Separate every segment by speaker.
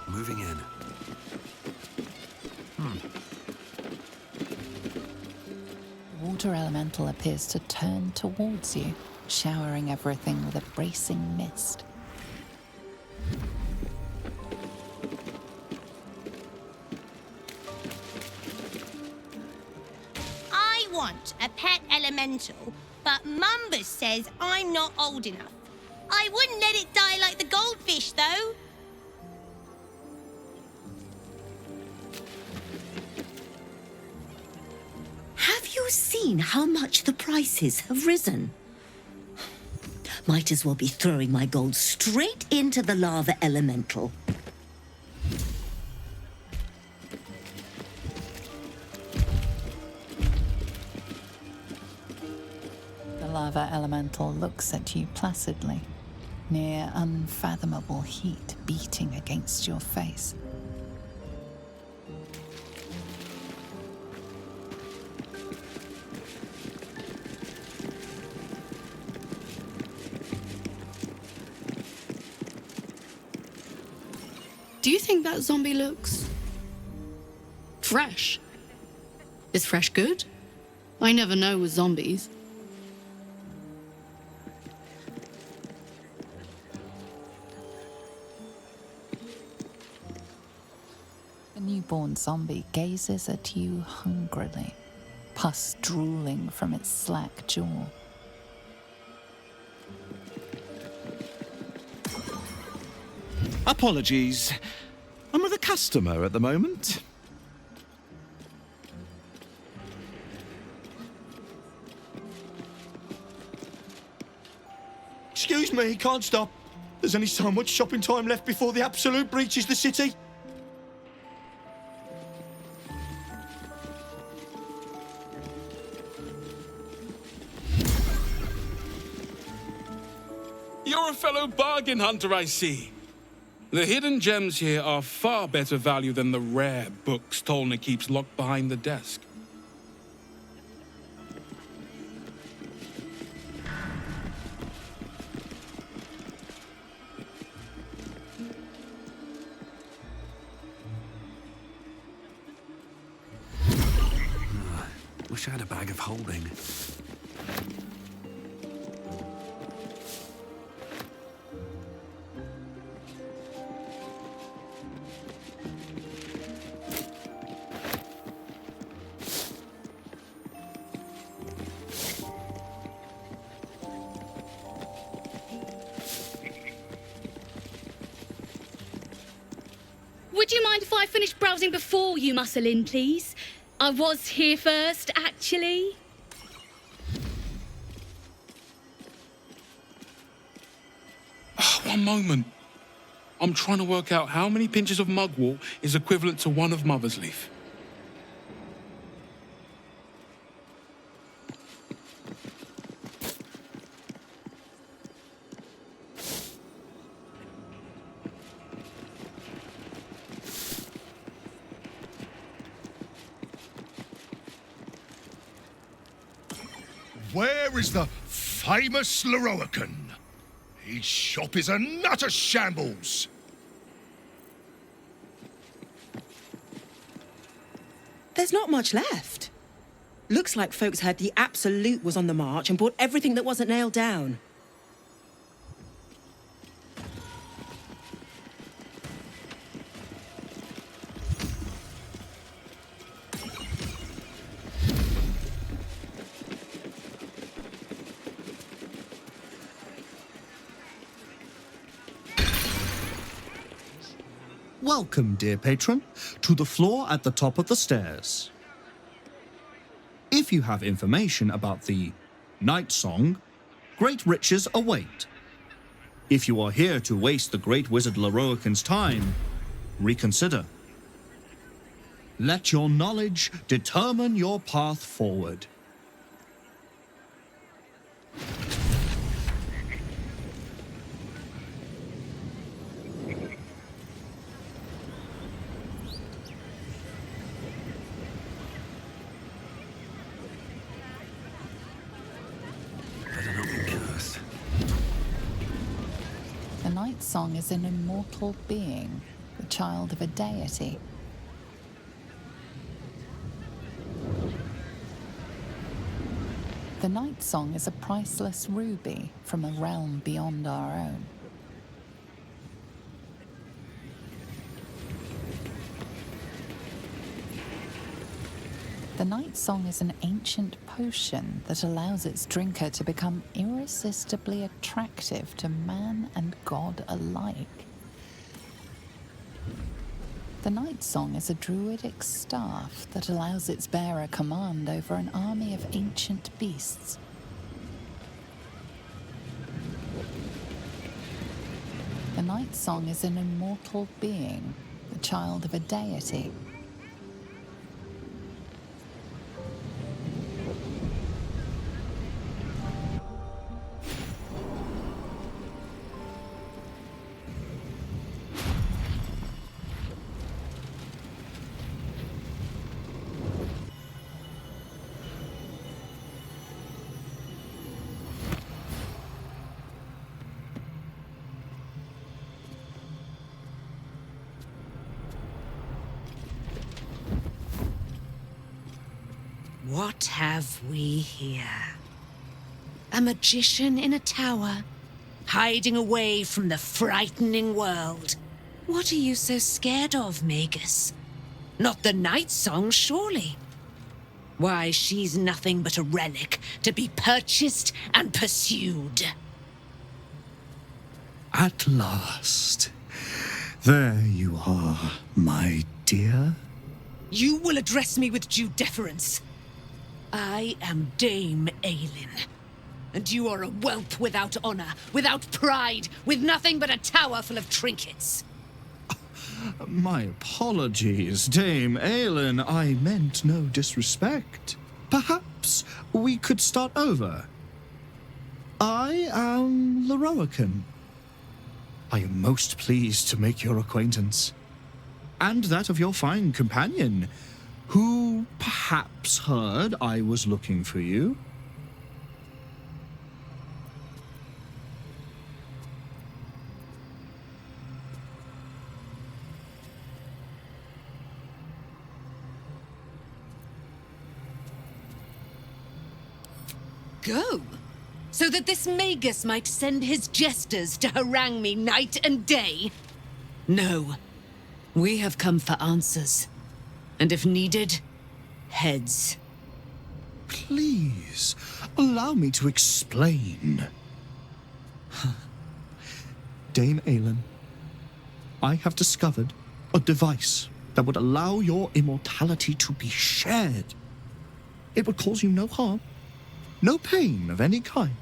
Speaker 1: Moving in.
Speaker 2: Water elemental appears to turn towards you, showering everything with a bracing mist.
Speaker 3: I want a pet elemental, but Mumbus says I'm not old enough. I wouldn't let it die like the goldfish, though.
Speaker 4: Have you seen how much the prices have risen? Might as well be throwing my gold straight into the lava elemental.
Speaker 2: The lava elemental looks at you placidly, near unfathomable heat beating against your face.
Speaker 5: Do you think that zombie looks fresh? Is fresh good? I never know with zombies.
Speaker 2: The newborn zombie gazes at you hungrily, pus drooling from its slack jaw.
Speaker 6: Apologies. I'm with a customer at the moment.
Speaker 7: Excuse me, can't stop. There's only so much shopping time left before the absolute breaches the city.
Speaker 8: You're a fellow bargain hunter, I see. The hidden gems here are far better value than the rare books Tolna keeps locked behind the desk.
Speaker 1: Wish I had a bag of holding.
Speaker 5: Would you mind if I finish browsing before you muscle in, please? I was here first, actually.
Speaker 8: One moment. I'm trying to work out how many pinches of mugwort is equivalent to one of Mother's Leaf.
Speaker 9: Where is the famous Leroican? His shop is a nutter shambles.
Speaker 10: There's not much left. Looks like folks heard the Absolute was on the march and bought everything that wasn't nailed down.
Speaker 11: Welcome, dear patron, to the floor at the top of the stairs. If you have information about the Night Song, great riches await. If you are here to waste the great wizard Leroican's time, reconsider. Let your knowledge determine your path forward.
Speaker 2: The Night Song is an immortal being, the child of a deity. The Night Song is a priceless ruby from a realm beyond our own. The Night Song is an ancient potion that allows its drinker to become irresistibly attractive to man and god alike. The Night Song is a druidic staff that allows its bearer command over an army of ancient beasts. The Night Song is an immortal being, the child of a deity.
Speaker 4: What have we here? A magician in a tower, hiding away from the frightening world. What are you so scared of, Magus? Not the Night Song, surely? Why, she's nothing but a relic to be purchased and pursued.
Speaker 11: At last. There you are, my dear.
Speaker 4: You will address me with due deference. I am Dame Aelin, and you are a whelp without honor, without pride, with nothing but a tower full of trinkets.
Speaker 11: My apologies, Dame Aelin. I meant no disrespect. Perhaps we could start over. I am Loroakan. I am most pleased to make your acquaintance, and that of your fine companion, who perhaps heard I was looking for you.
Speaker 4: Go, so that this Magus might send his jesters to harangue me night and day? No, we have come for answers. And if needed, heads.
Speaker 11: Please, allow me to explain. Dame Aelin, I have discovered a device that would allow your immortality to be shared. It would cause you no harm, no pain of any kind.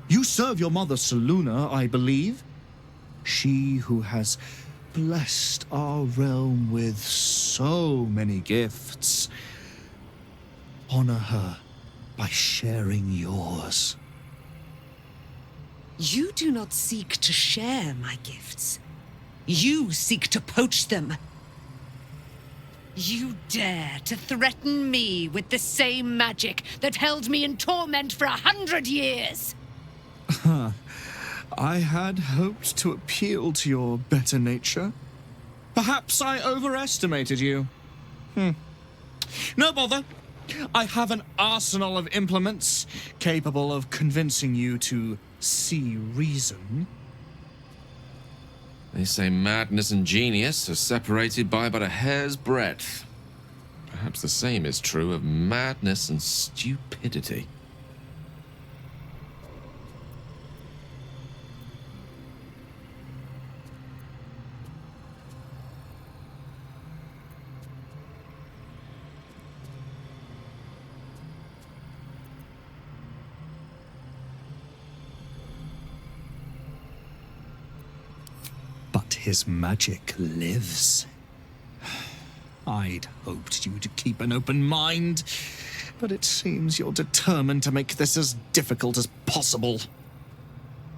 Speaker 11: You serve your mother Seluna, I believe. She who has blessed our realm with so many gifts. Honor her by sharing yours.
Speaker 4: You do not seek to share my gifts. You seek to poach them. You dare to threaten me with the same magic that held me in torment for 100 years.
Speaker 11: I had hoped to appeal to your better nature. Perhaps I overestimated you. No bother. I have an arsenal of implements capable of convincing you to see reason.
Speaker 1: They say madness and genius are separated by but a hair's breadth. Perhaps the same is true of madness and stupidity.
Speaker 11: But his magic lives. I'd hoped you'd keep an open mind, but it seems you're determined to make this as difficult as possible.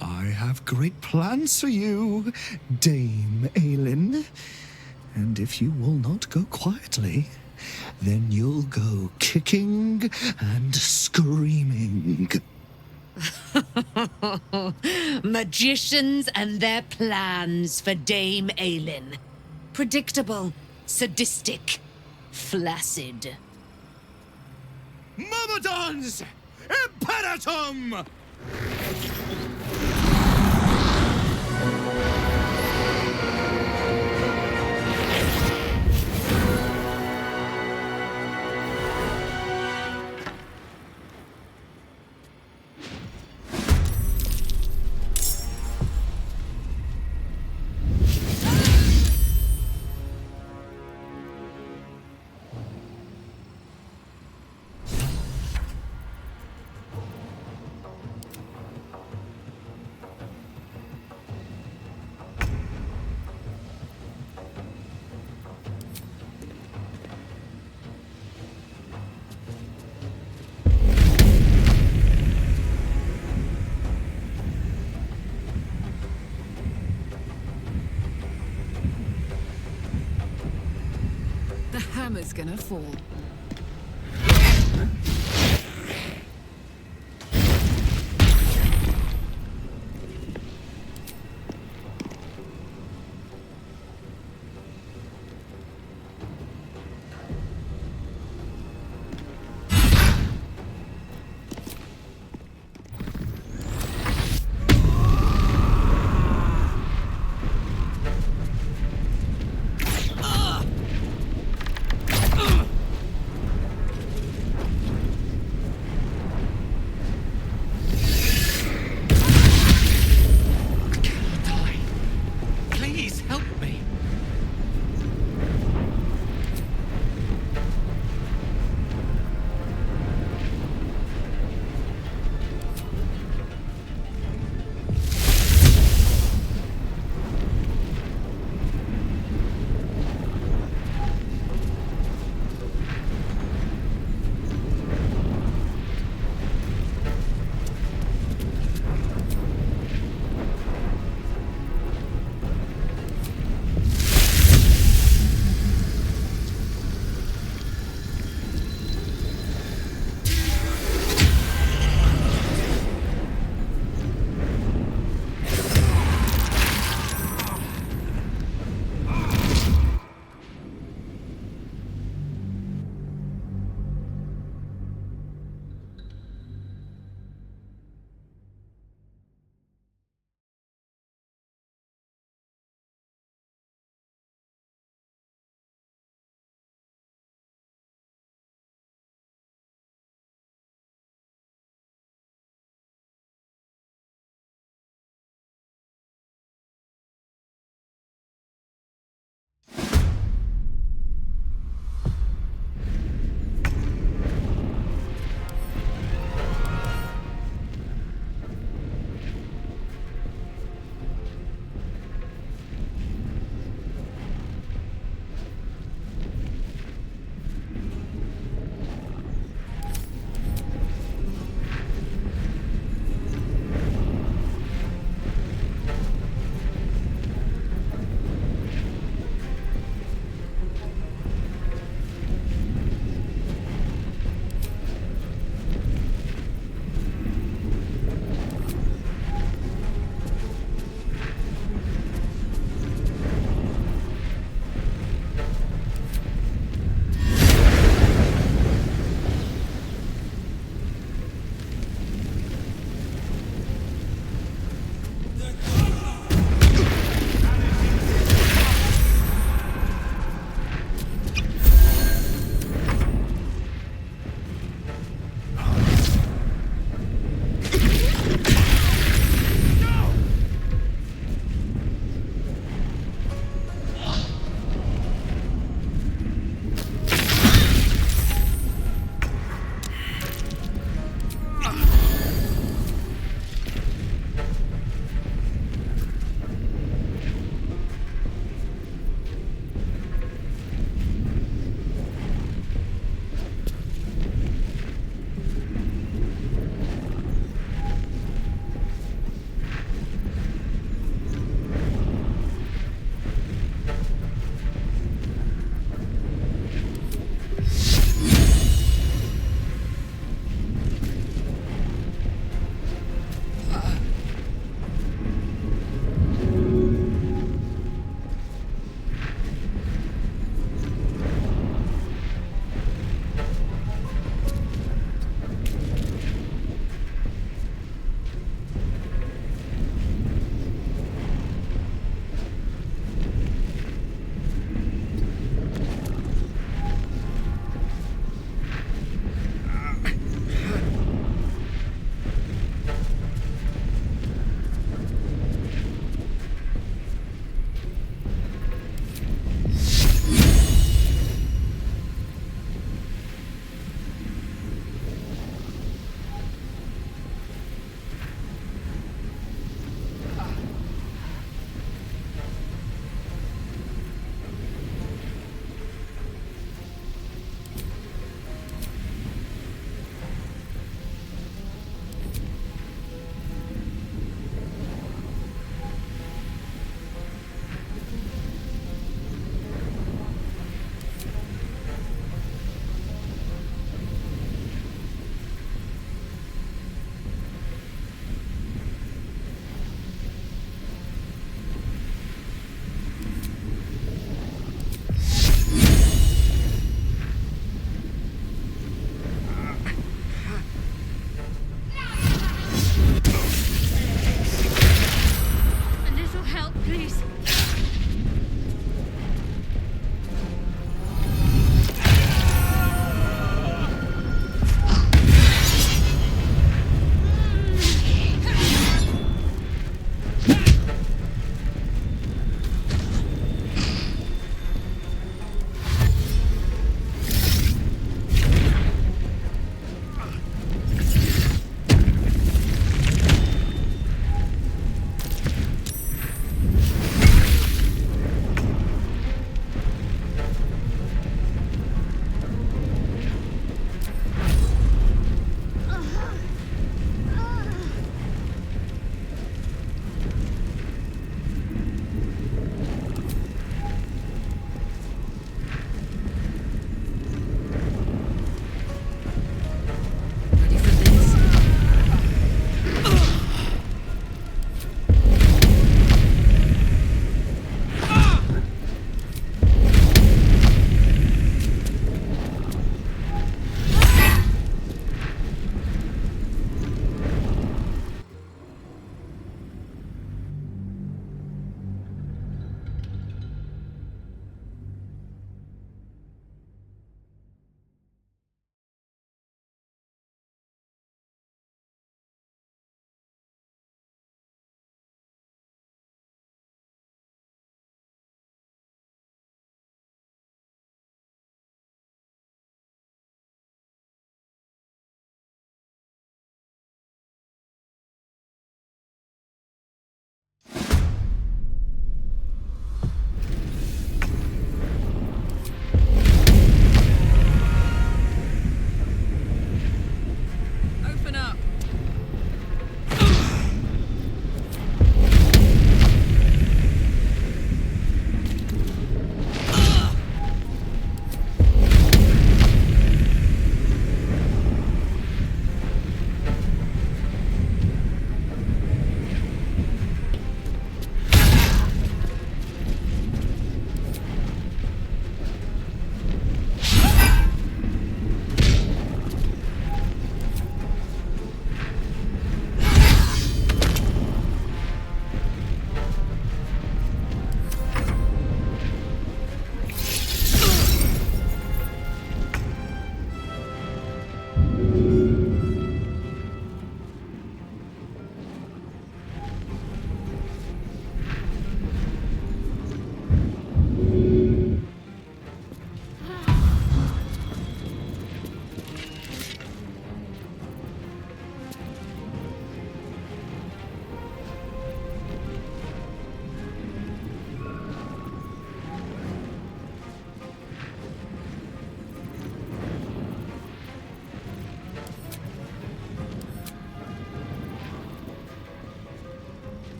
Speaker 11: I have great plans for you, Dame Aelin. And if you will not go quietly, then you'll go kicking and screaming.
Speaker 4: Magicians and their plans for Dame Aelin. Predictable, sadistic, flaccid.
Speaker 9: Myrmidons! Imperatum!
Speaker 2: The hammer's gonna fall.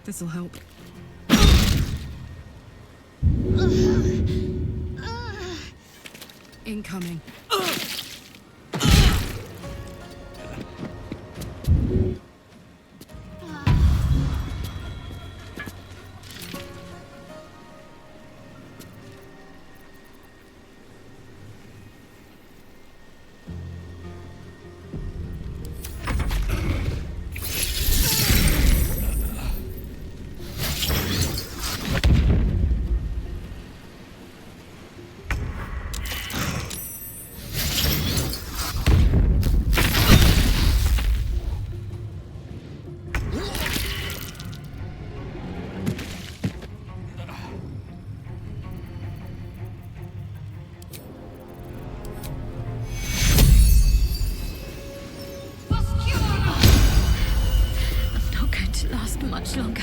Speaker 10: This'll help. Incoming.
Speaker 5: Not going to last much longer.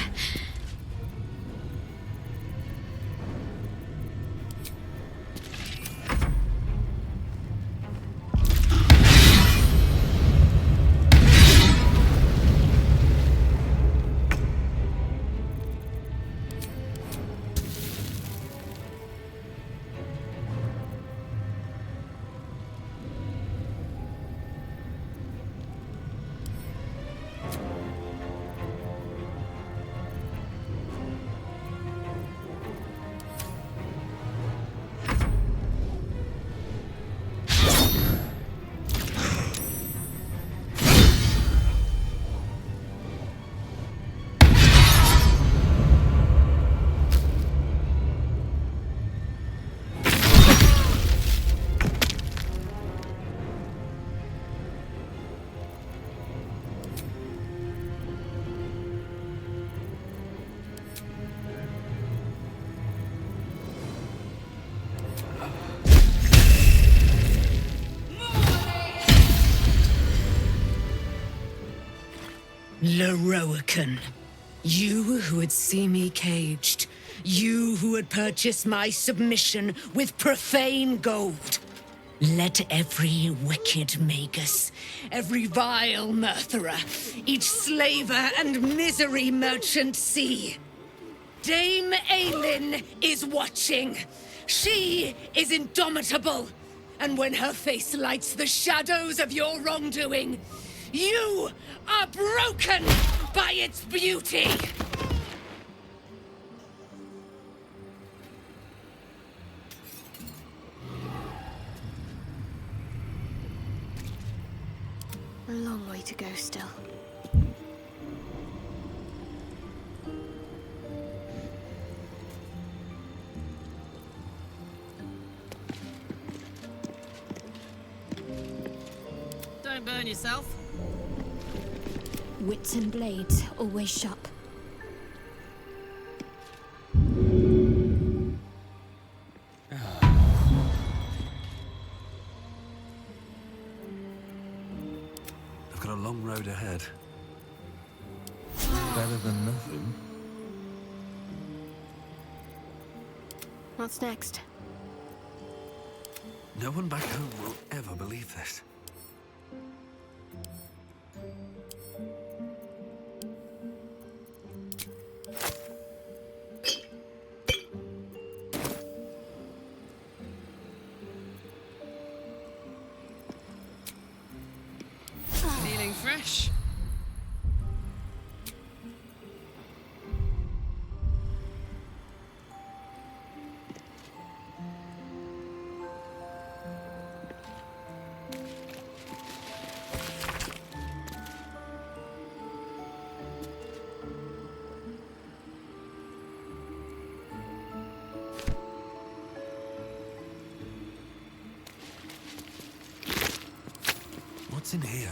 Speaker 4: Lorroakan, you who would see me caged, you who would purchase my submission with profane gold. Let every wicked magus, every vile murtherer, each slaver and misery merchant see. Dame Aelin is watching. She is indomitable. And when her face lights the shadows of your wrongdoing, you are broken by its beauty!
Speaker 5: A long way to go still.
Speaker 10: Don't burn yourself.
Speaker 5: Wits and blades always sharp.
Speaker 12: I've got a long road ahead. Better than nothing.
Speaker 5: What's next?
Speaker 12: No one back home will ever believe this.
Speaker 10: Feeling fresh?
Speaker 12: What's in here?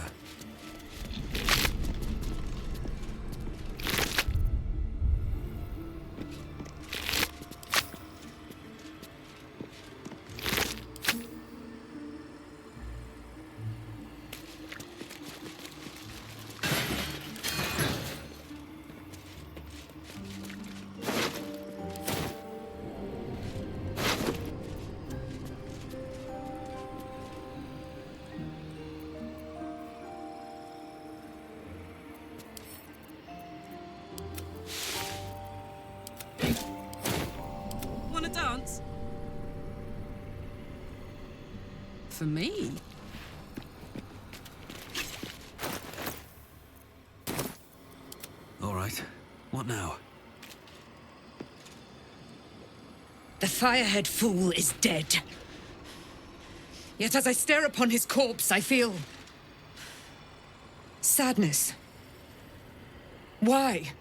Speaker 13: for me.
Speaker 12: All right. What now?
Speaker 4: The Firehead fool is dead. Yet as I stare upon his corpse, I feel sadness. Why?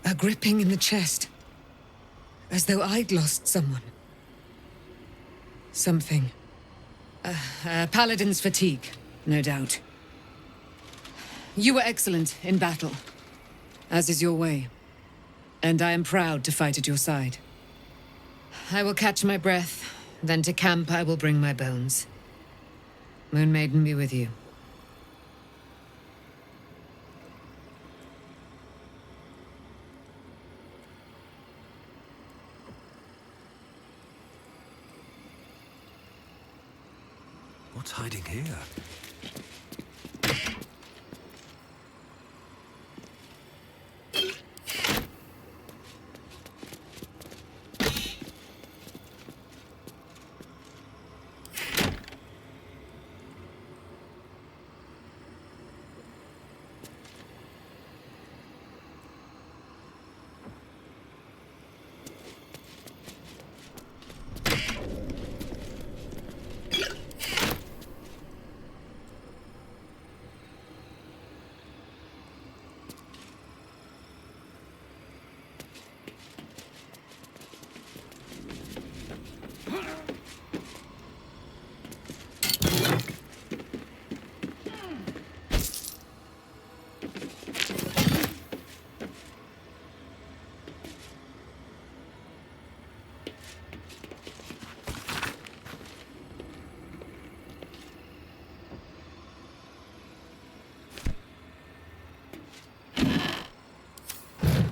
Speaker 4: A gripping in the chest. As though I'd lost someone. Something. Paladin's fatigue, no doubt. You were excellent in battle, as is your way. And I am proud to fight at your side. I will catch my breath, then to camp I will bring my bones. Moon Maiden be with you.
Speaker 12: What's hiding here?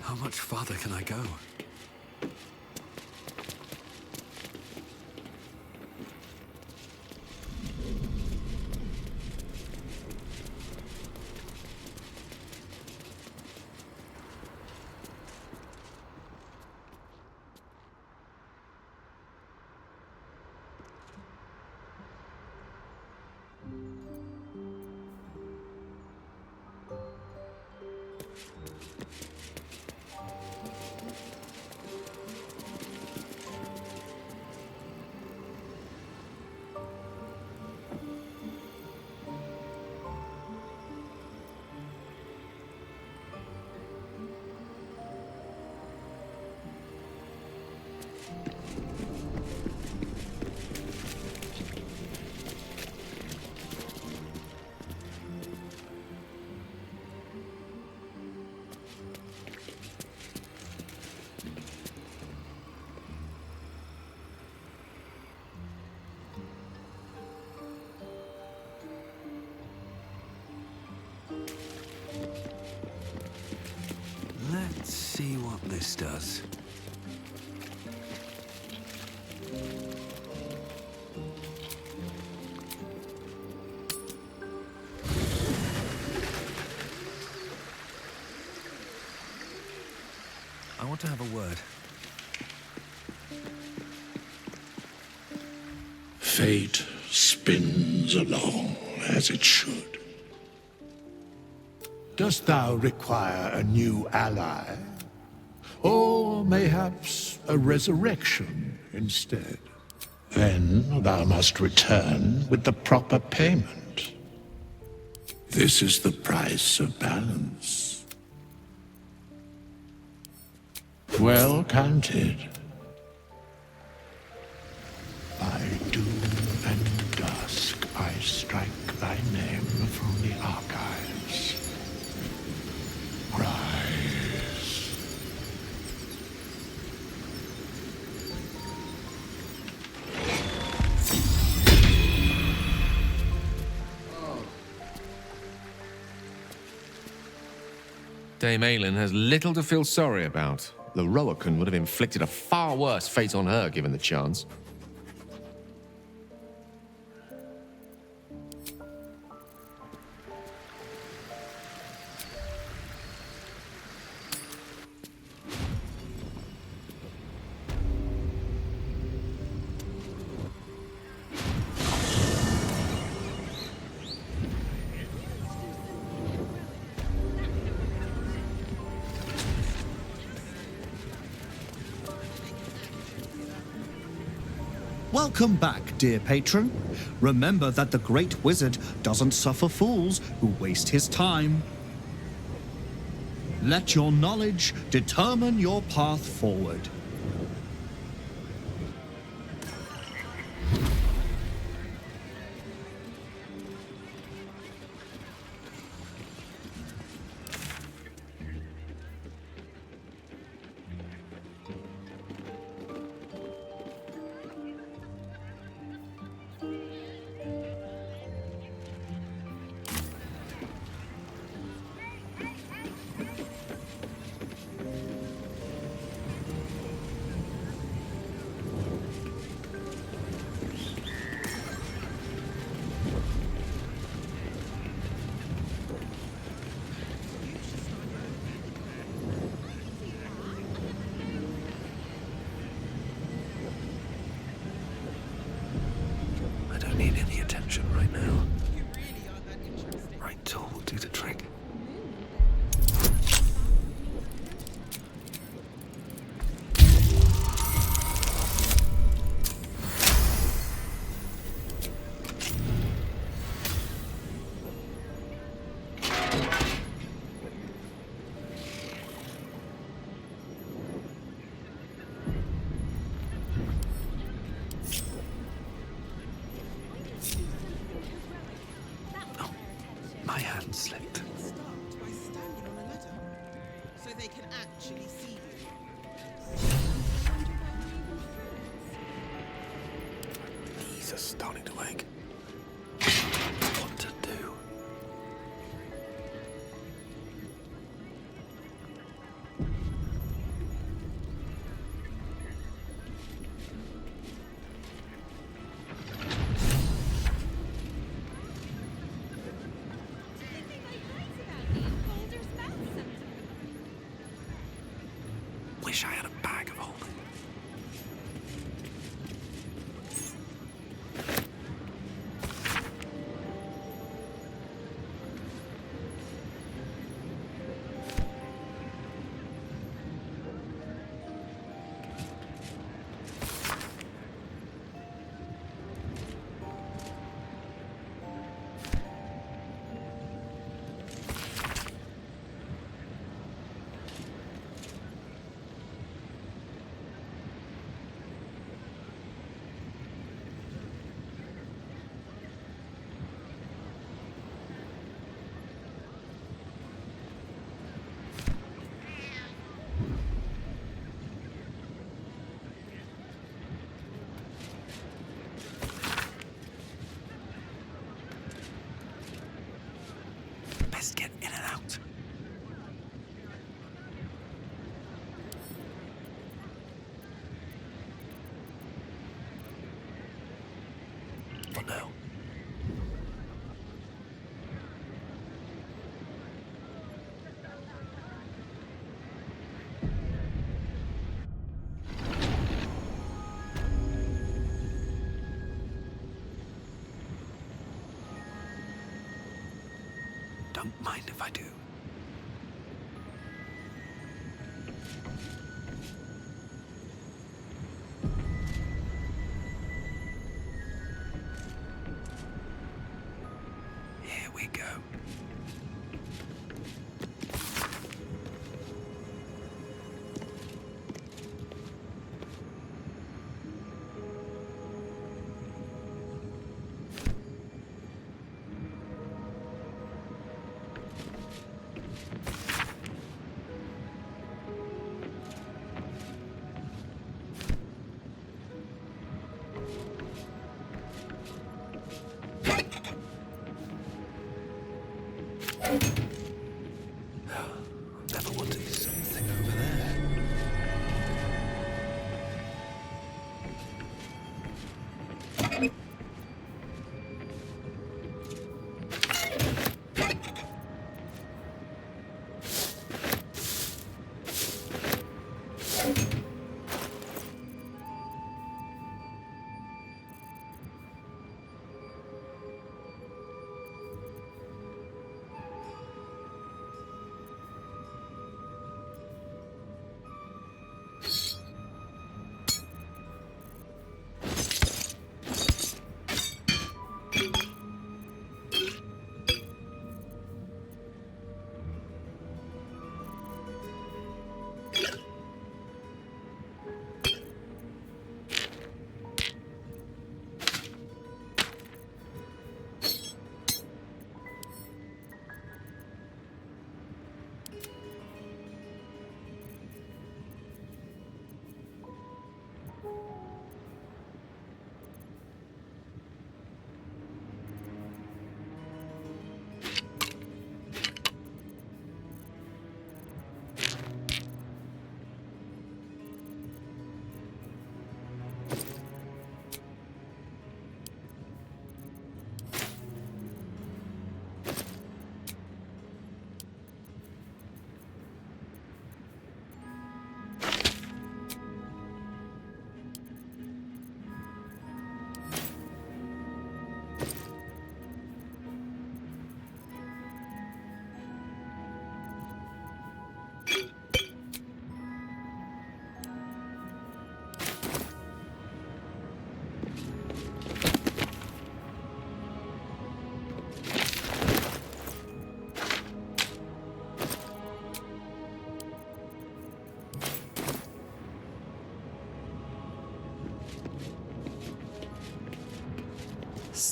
Speaker 12: How much farther can I go? Let's see what this does. I want to have a word.
Speaker 14: Fate spins along as it should. Dost thou require a new ally? Or mayhaps a resurrection instead? Then thou must return with the proper payment. This is the price of balance. Well counted. By doom and dusk I strike thy name from the archives. Rise.
Speaker 1: Dame Aylin has little to feel sorry about. The Roakan would have inflicted a far worse fate on her given the chance.
Speaker 11: Welcome back, dear patron. Remember that the Great Wizard doesn't suffer fools who waste his time. Let your knowledge determine your path forward.
Speaker 12: I don't need any attention right now. Right tool will do the trick. My hand slipped.
Speaker 13: Start by standing on a ladder, so they can actually see you.
Speaker 12: Knees are starting to ache. What to do? Wish I had a bag of holding. Best get in and out. For now. Don't mind if I do. Here we go. Never want to see something over there.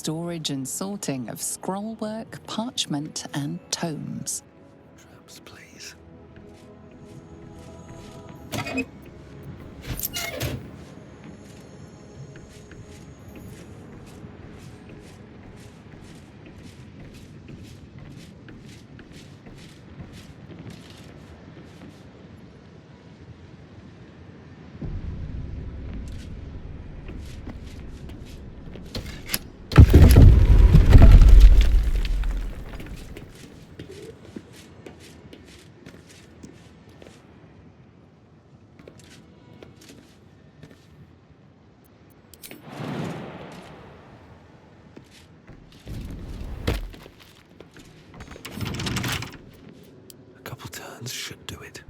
Speaker 2: storage and sorting of scrollwork, parchment, and tomes.
Speaker 12: Traps, please. Should do it.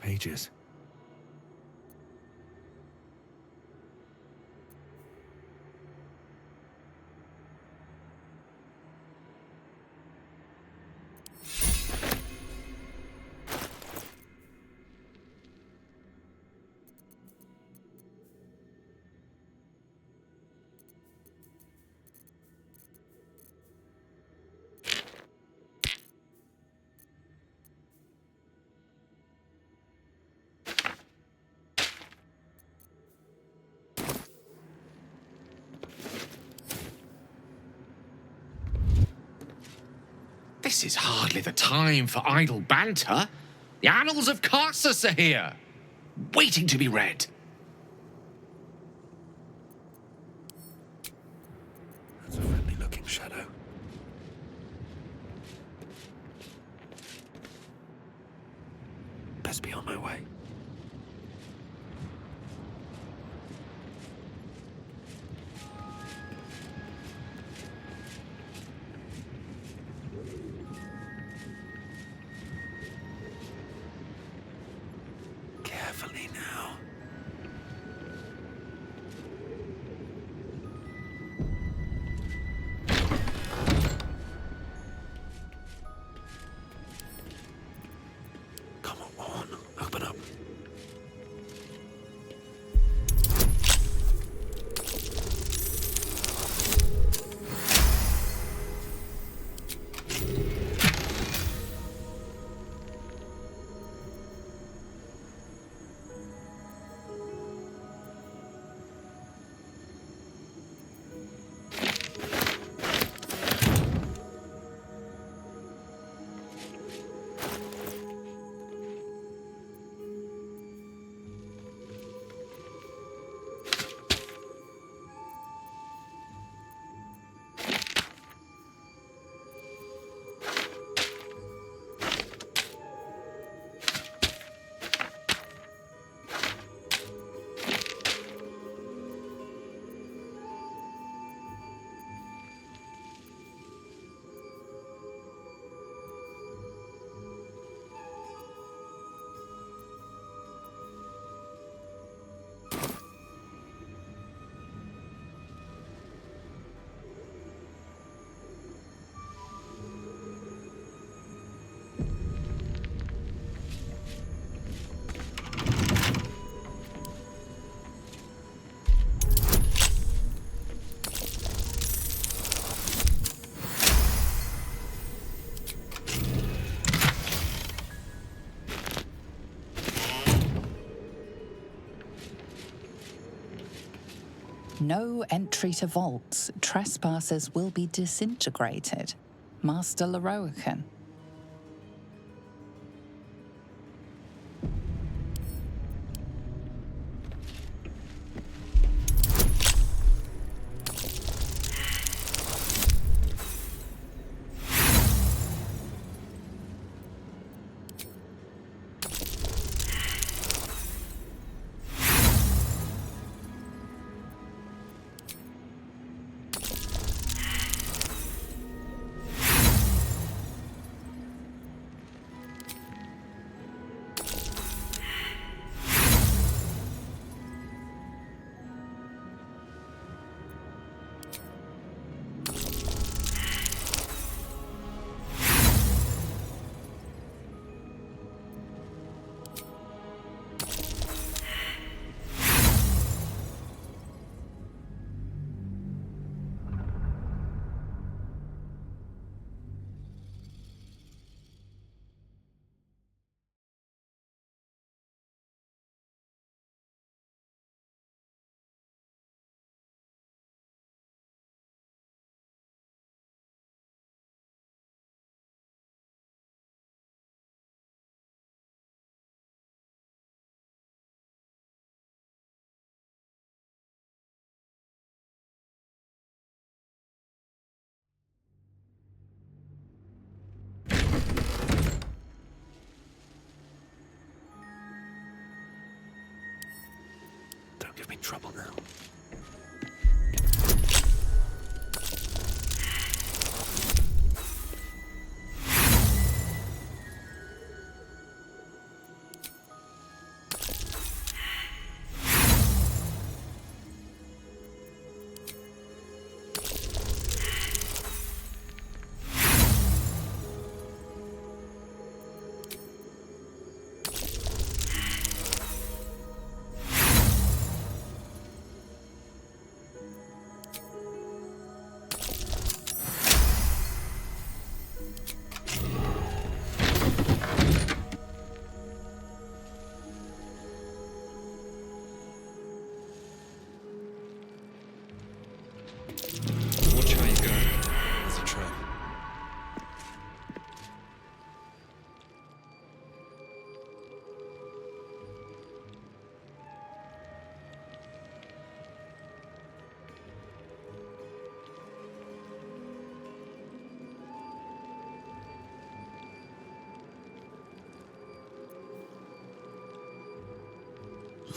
Speaker 12: pages.
Speaker 1: This is hardly the time for idle banter. The annals of Carsus are here, waiting to be read.
Speaker 12: That's a friendly-looking shadow. Best be on my way. Carefully now. Come on, open up.
Speaker 2: No entry to vaults. Trespassers will be disintegrated. Master Leroican.
Speaker 12: Don't give me trouble now.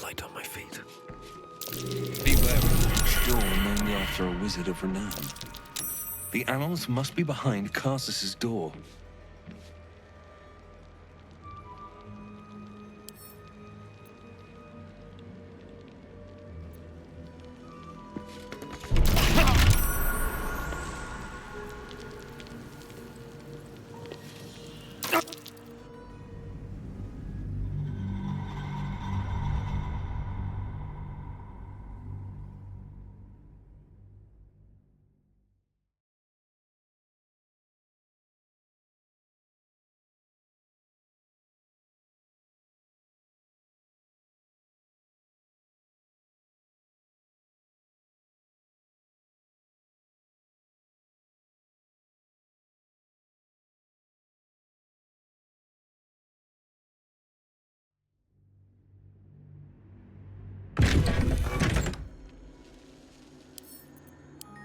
Speaker 12: Light on my feet. Beware of the rich door named after a wizard of renown. The annals must be behind Carsus's door.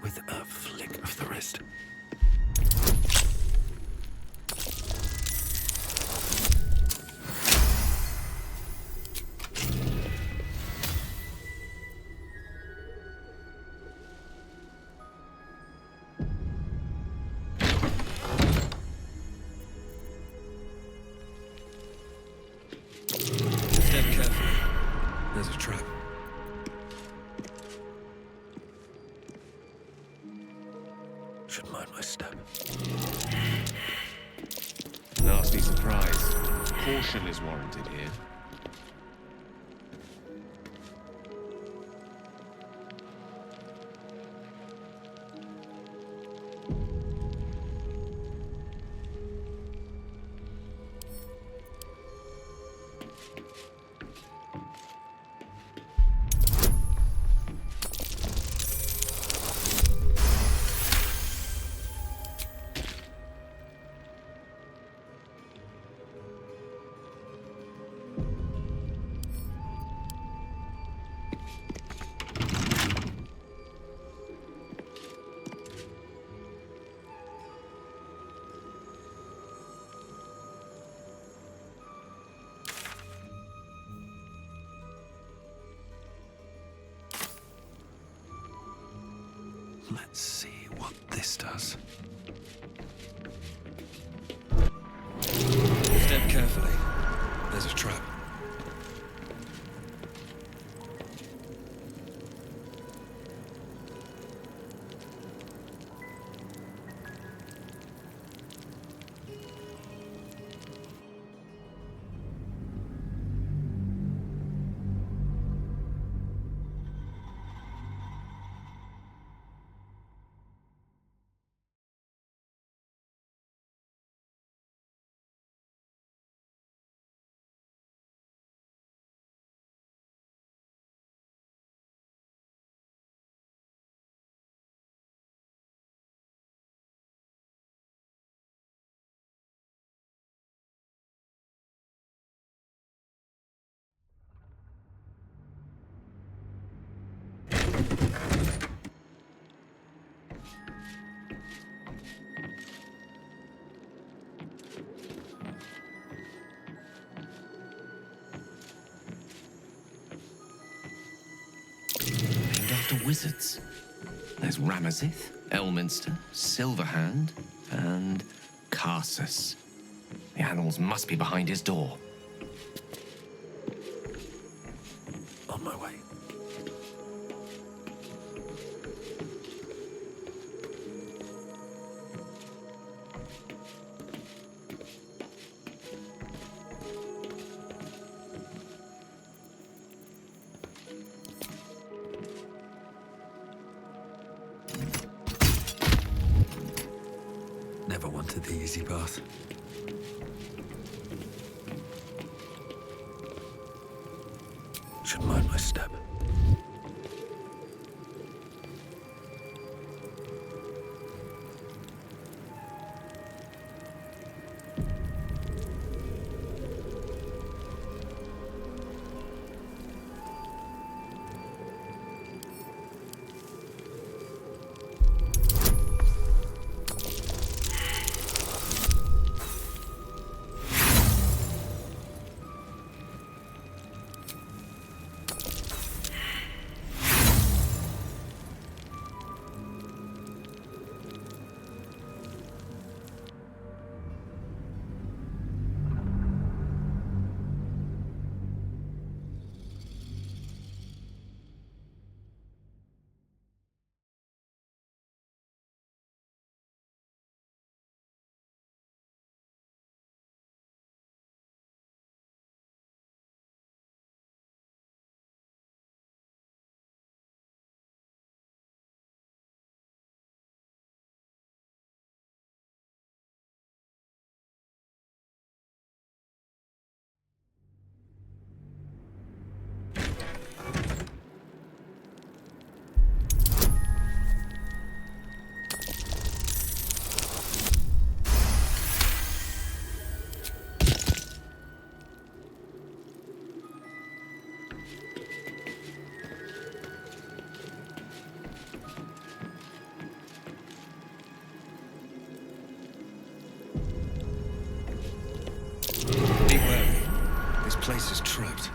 Speaker 12: With a flick of the wrist. Step carefully. There's a trap. Should mind my step.
Speaker 1: Nasty surprise. Caution is warranted here.
Speaker 12: Let's see what this does. Step carefully. There's a trap.
Speaker 1: Named after wizards. There's Ramazith, Elminster, Silverhand, and Carsus. The annals must be behind his door.
Speaker 12: On my way. Never wanted the easy path. Should mind my step.
Speaker 15: prepped.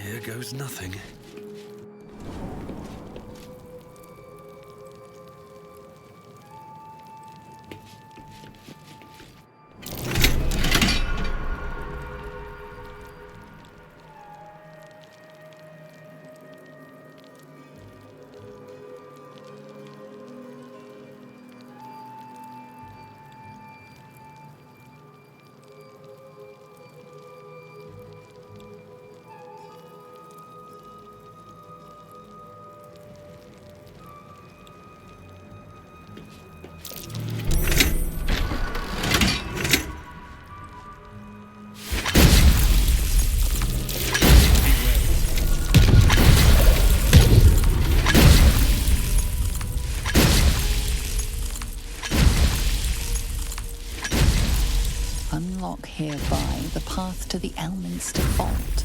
Speaker 15: Here goes nothing.
Speaker 2: Unlock hereby the path to the Elminster Vault.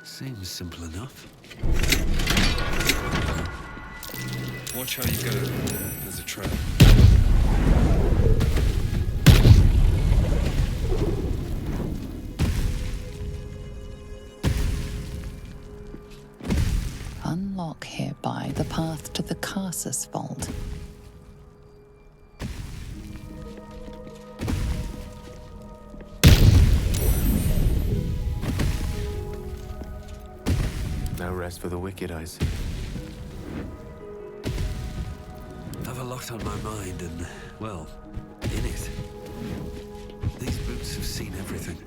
Speaker 15: Seems simple enough.
Speaker 12: Watch how you go. There's a trap.
Speaker 2: Unlock hereby the path to the Carsus Vault.
Speaker 16: No rest for the wicked, I see.
Speaker 15: I've a lot on my mind and, well, in it. These boots have seen everything.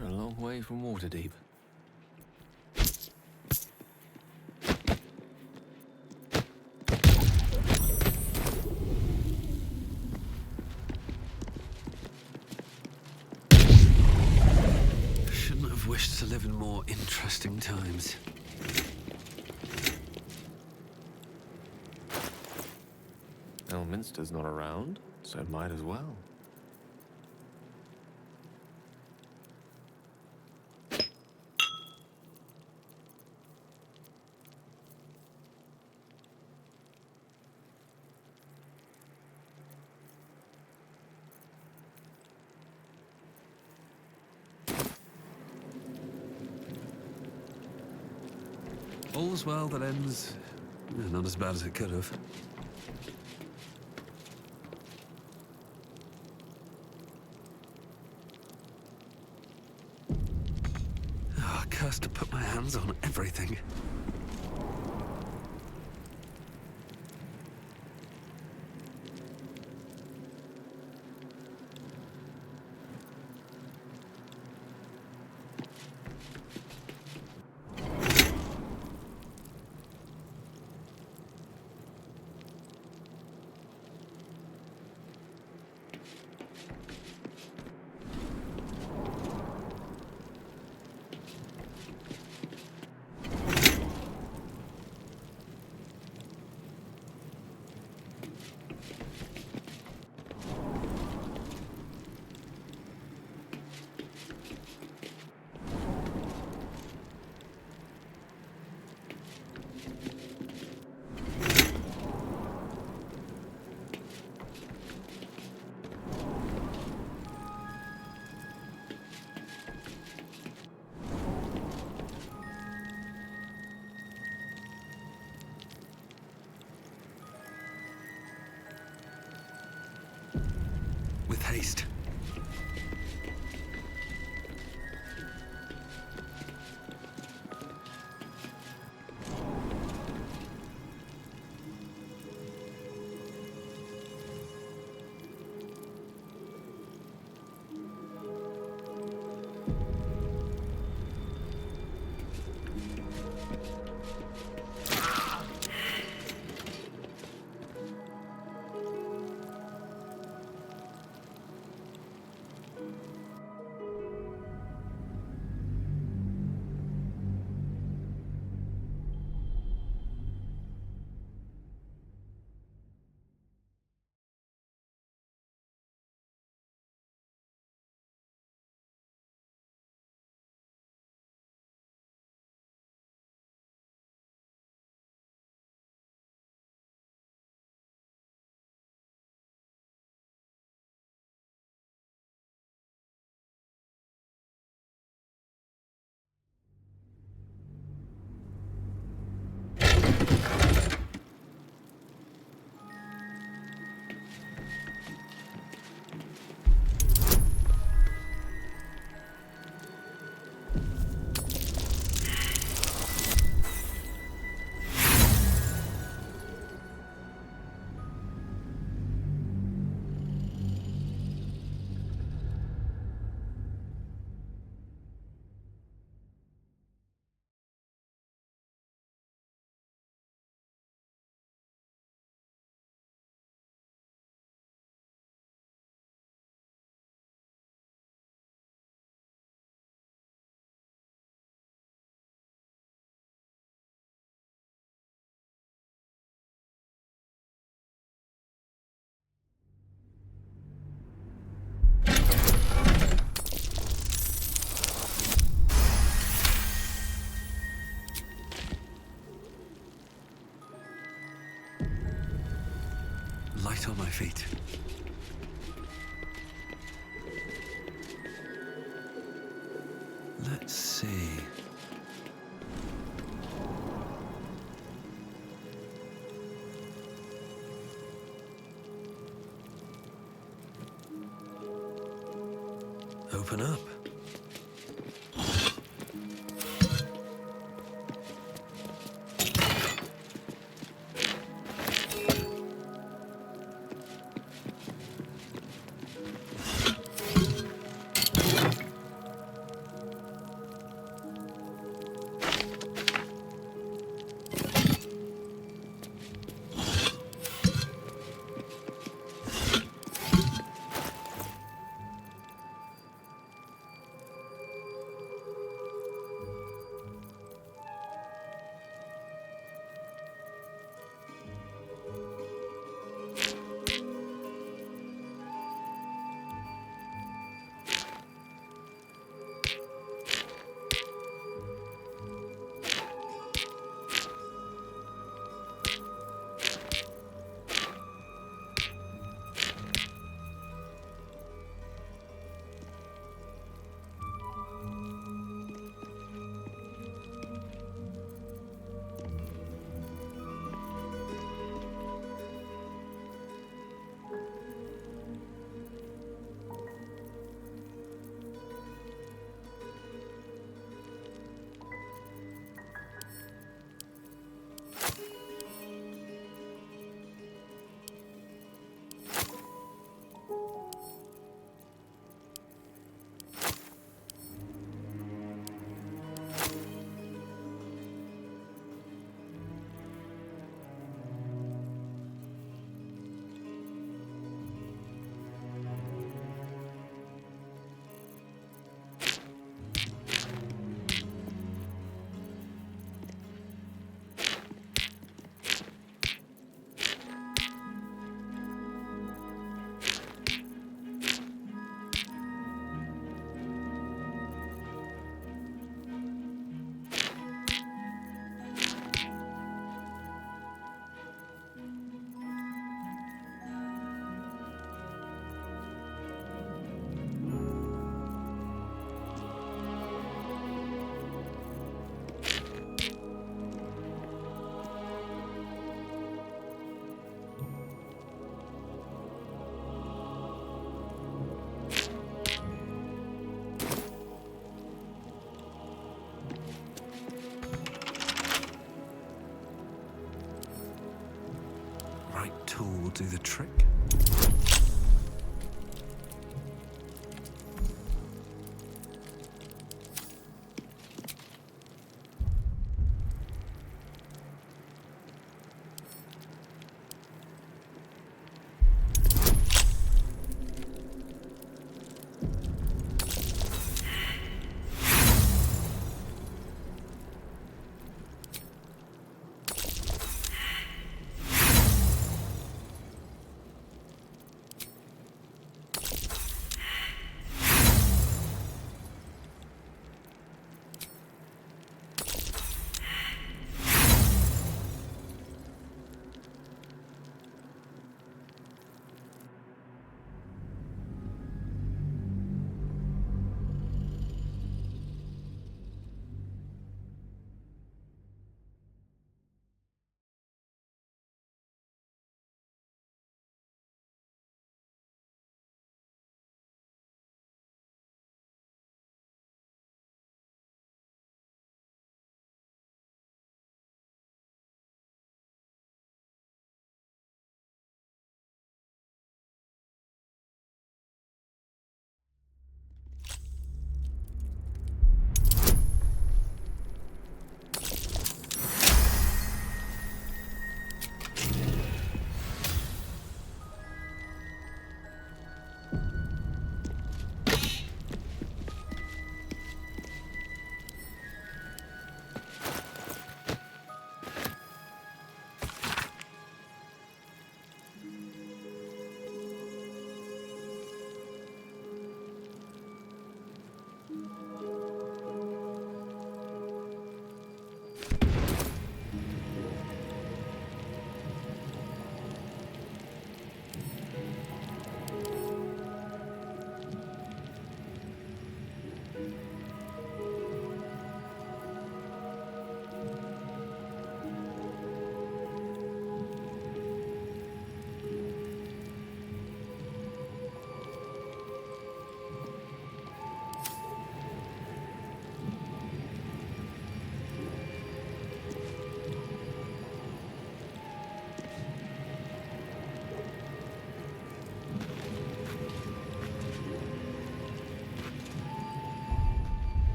Speaker 16: We're a long way from Waterdeep.
Speaker 15: Shouldn't have wished to live in more interesting times.
Speaker 16: Elminster's not around, so might as well.
Speaker 15: All's well that ends... not as bad as it could have. Oh, cursed to put my hands on everything. haste. Light on my feet. Let's see. Open up. do the trick.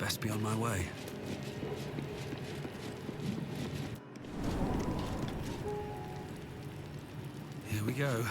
Speaker 15: Best be on my way. Here we go.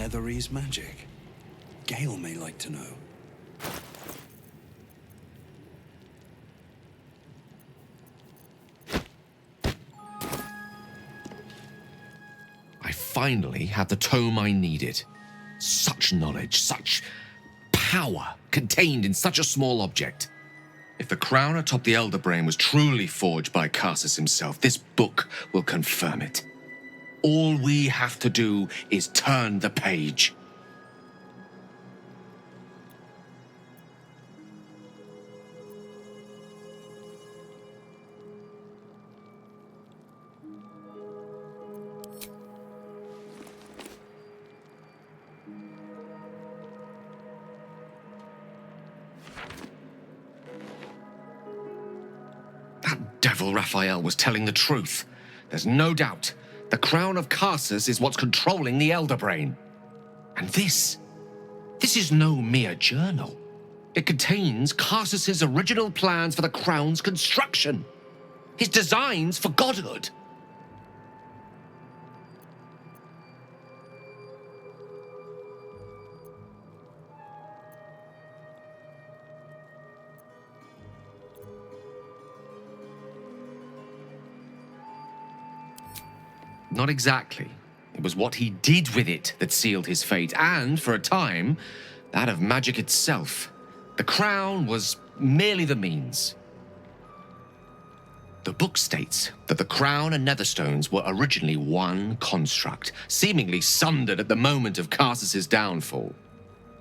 Speaker 15: Netherese magic? Gale may like to know.
Speaker 1: I finally have the tome I needed. Such knowledge, such power contained in such a small object. If the crown atop the Elder Brain was truly forged by Karsus himself, this book will confirm it. All we have to do is turn the page. That devil Raphael was telling the truth. There's no doubt. The crown of Karsus is what's controlling the Elder Brain. And this is no mere journal. It contains Karsus's original plans for the crown's construction. His designs for godhood. Not exactly. It was what he did with it that sealed his fate, and, for a time, that of magic itself. The crown was merely the means. The book states that the crown and netherstones were originally one construct, seemingly sundered at the moment of Karsus's downfall.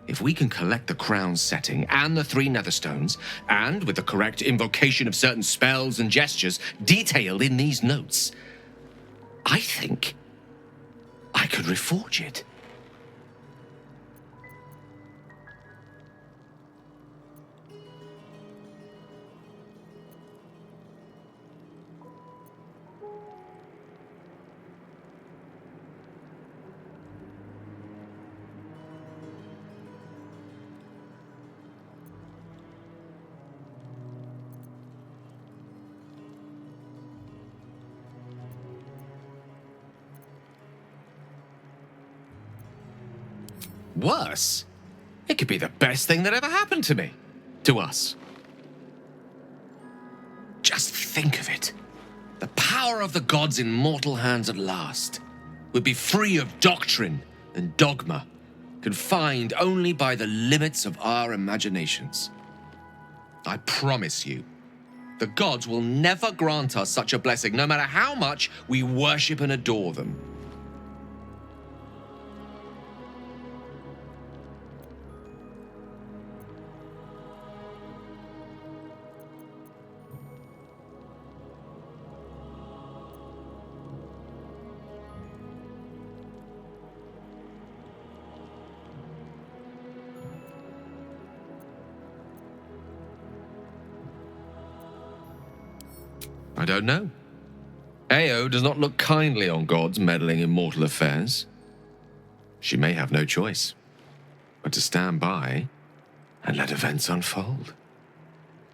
Speaker 1: If we can collect the crown's setting and the 3 netherstones, and with the correct invocation of certain spells and gestures detailed in these notes, I think I could reforge it. Worse? It could be the best thing that ever happened to me. To us. Just think of it. The power of the gods in mortal hands at last. We'd be free of doctrine and dogma, confined only by the limits of our imaginations. I promise you, the gods will never grant us such a blessing, no matter how much we worship and adore them. I don't know. Ao does not look kindly on gods meddling in mortal affairs. She may have no choice but to stand by and let events unfold.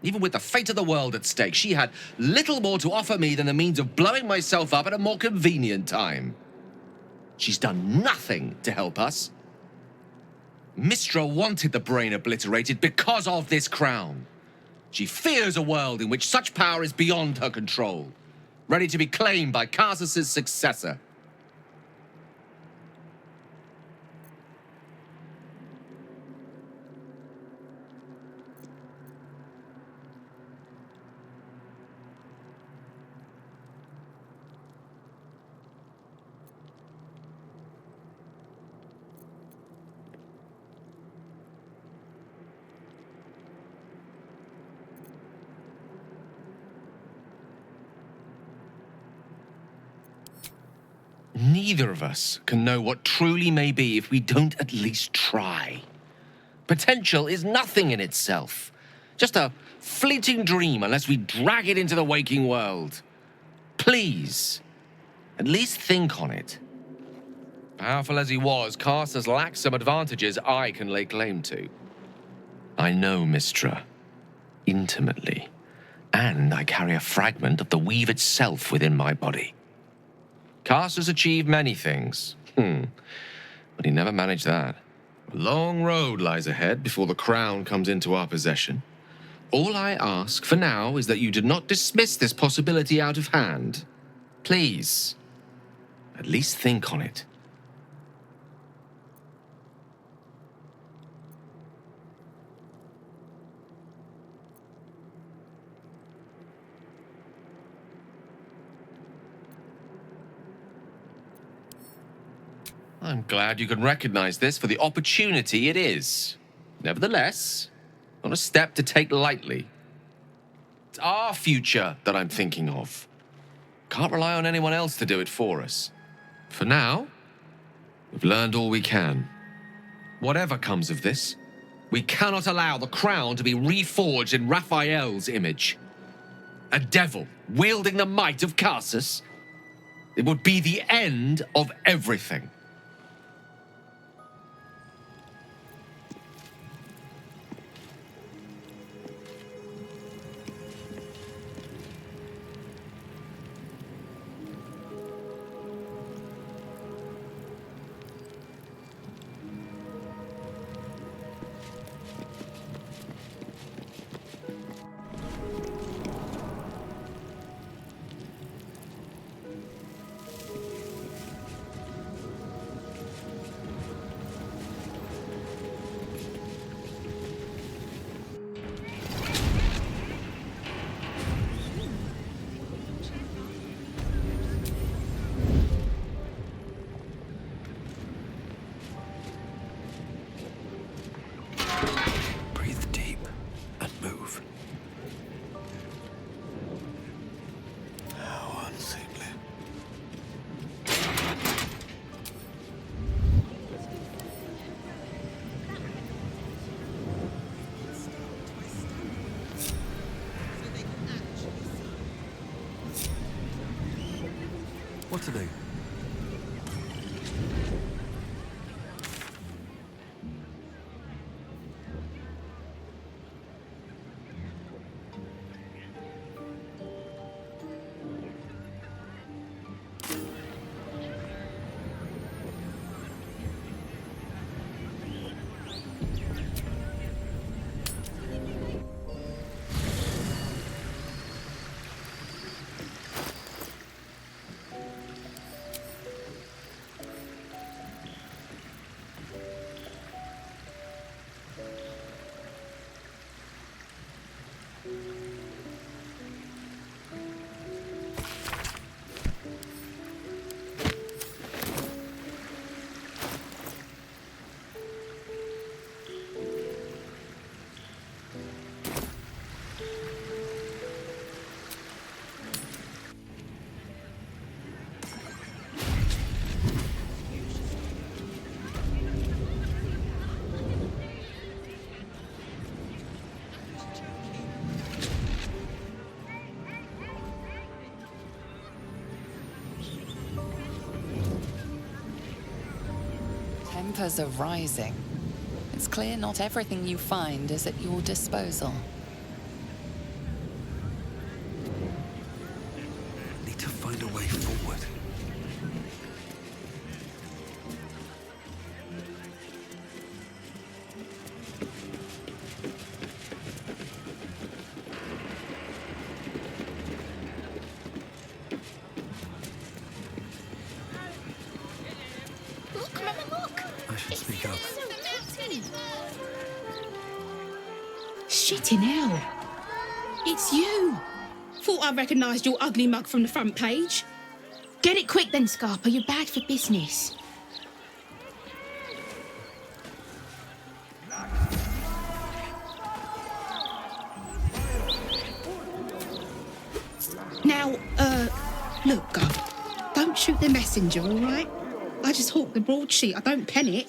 Speaker 1: Even with the fate of the world at stake, she had little more to offer me than the means of blowing myself up at a more convenient time. She's done nothing to help us. Mistra wanted the brain obliterated because of this crown. She fears a world in which such power is beyond her control, ready to be claimed by Karsus's successor. Neither of us can know what truly may be if we don't at least try. Potential is nothing in itself. Just a fleeting dream unless we drag it into the waking world. Please, at least think on it. Powerful as he was, Karsus lacks some advantages I can lay claim to. I know Mistra intimately, and I carry a fragment of the weave itself within my body. Karsus achieved many things, but he never managed that. A long road lies ahead before the crown comes into our possession. All I ask for now is that you do not dismiss this possibility out of hand. Please, at least think on it. I'm glad you can recognize this for the opportunity it is. Nevertheless, not a step to take lightly. It's our future that I'm thinking of. Can't rely on anyone else to do it for us. For now, we've learned all we can. Whatever comes of this, we cannot allow the crown to be reforged in Raphael's image. A devil wielding the might of Carsus. It would be the end of everything.
Speaker 15: What to do?
Speaker 2: Tempers are rising. It's clear not everything you find is at your disposal.
Speaker 15: Need to find a way forward.
Speaker 3: Look, Mama, look!
Speaker 15: I should speak up.
Speaker 17: Shitting hell. It's you. Thought I recognised your ugly mug from the front page. Get it quick then, Scarpa. You're bad for business. Now, look, Gov. Don't shoot the messenger, all right? I just hawk the broadsheet. I don't pen it.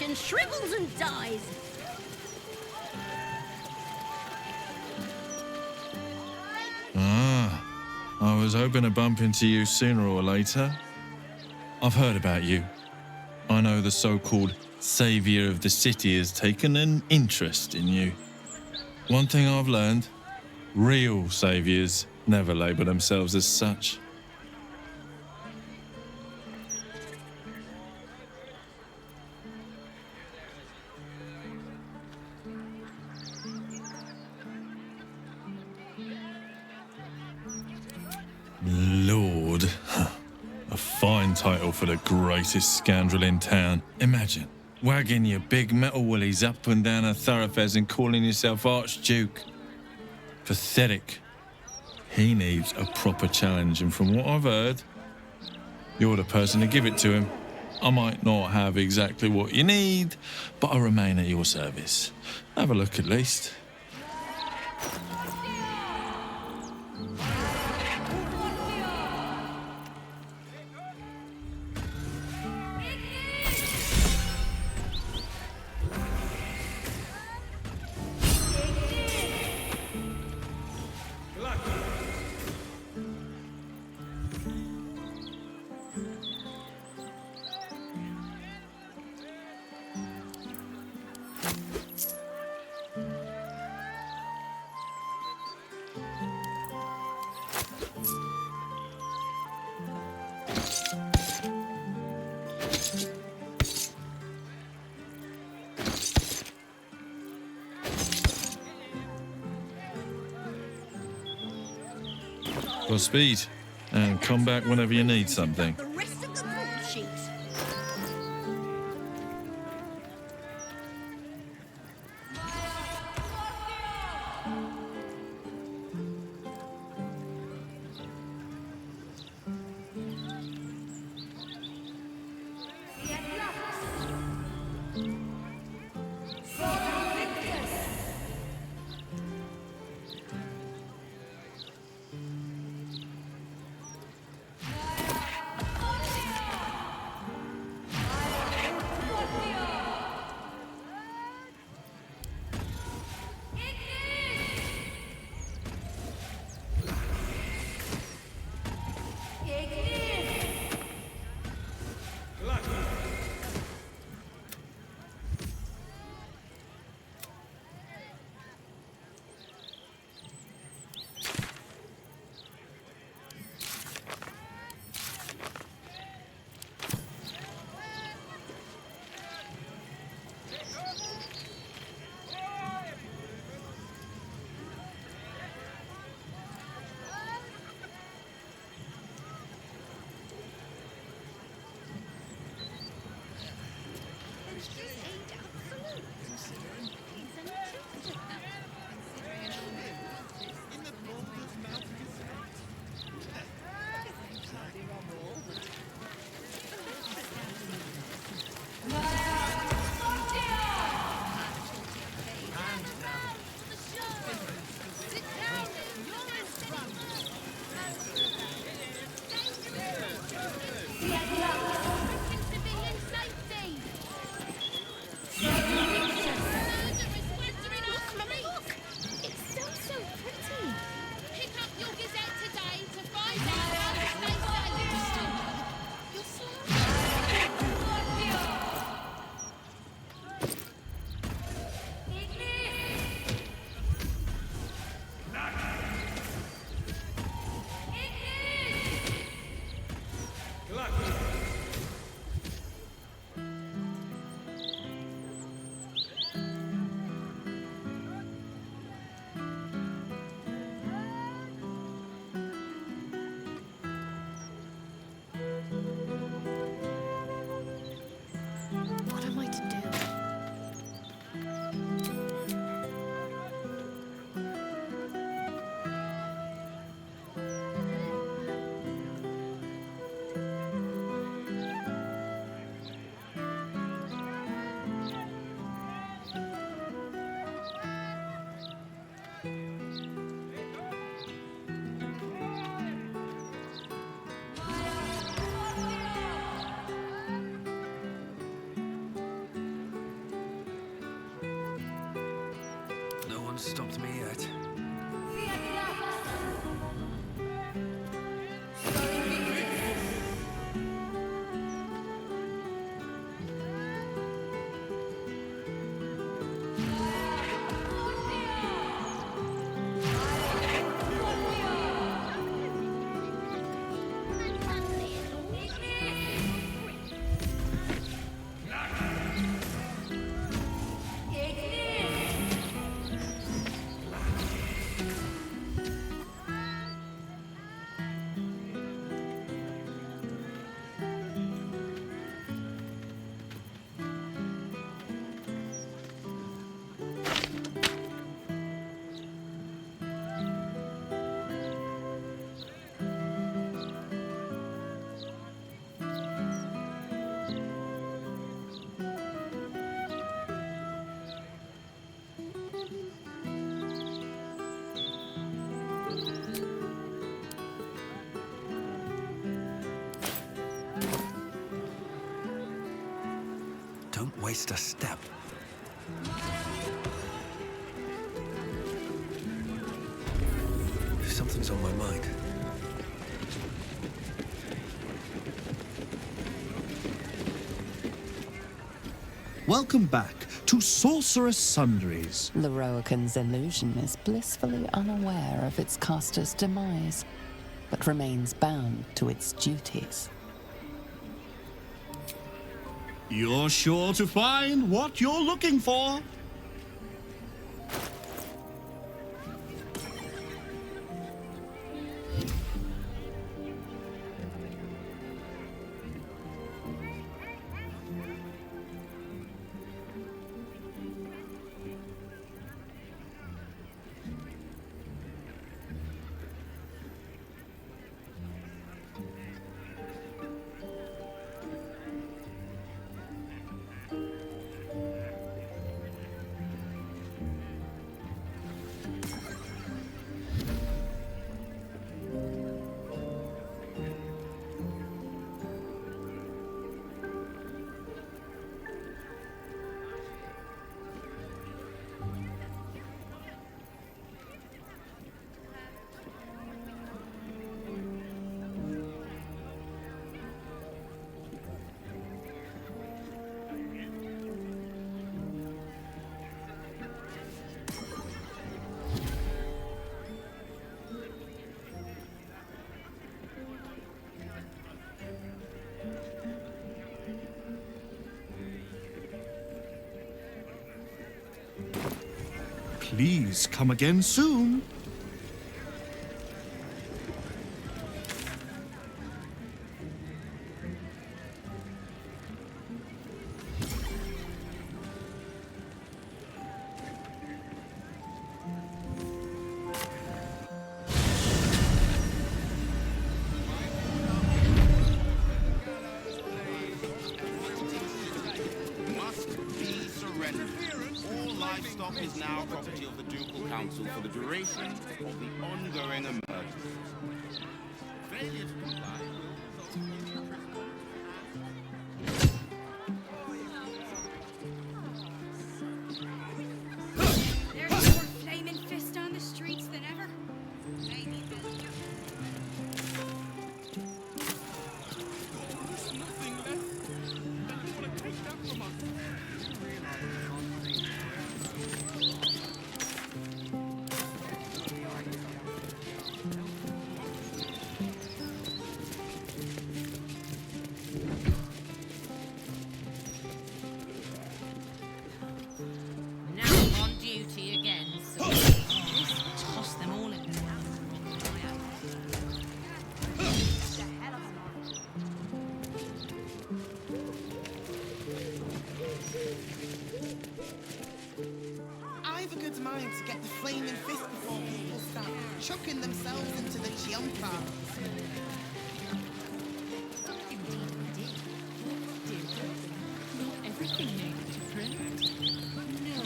Speaker 3: and shrivels and dies.
Speaker 18: I was hoping to bump into you sooner or later. I've heard about you. I know the so-called savior of the city has taken an interest in you. One thing I've learned, real saviors never label themselves as such. Lord. A fine title for the greatest scoundrel in town. Imagine, wagging your big metal willies up and down a thoroughfares and calling yourself Archduke. Pathetic. He needs a proper challenge, and from what I've heard, you're the person to give it to him. I might not have exactly what you need, but I remain at your service. Have a look at least. Godspeed, and come back whenever you need something.
Speaker 3: The rest of the broadsheet.
Speaker 15: one's stopped me yet. Don't waste a step. Something's on my mind.
Speaker 11: Welcome back to Sorcerous Sundries.
Speaker 2: Lorroakan's illusion is blissfully unaware of its caster's demise, but remains bound to its duties.
Speaker 11: You're sure to find what you're looking for. Please come again soon.
Speaker 19: Must be surrendered. All livestock is now property of the Ducal Council for the duration of the ongoing emergency. Failure to comply will result in
Speaker 20: There's more flaming fists on the streets than ever. Maybe
Speaker 8: There's nothing left. And you want to take that from us?
Speaker 4: Now on duty again, so toss them all in the
Speaker 13: I've a good mind to get the flaming fist before people start chucking themselves into the jumper.
Speaker 20: everything needed to print. No.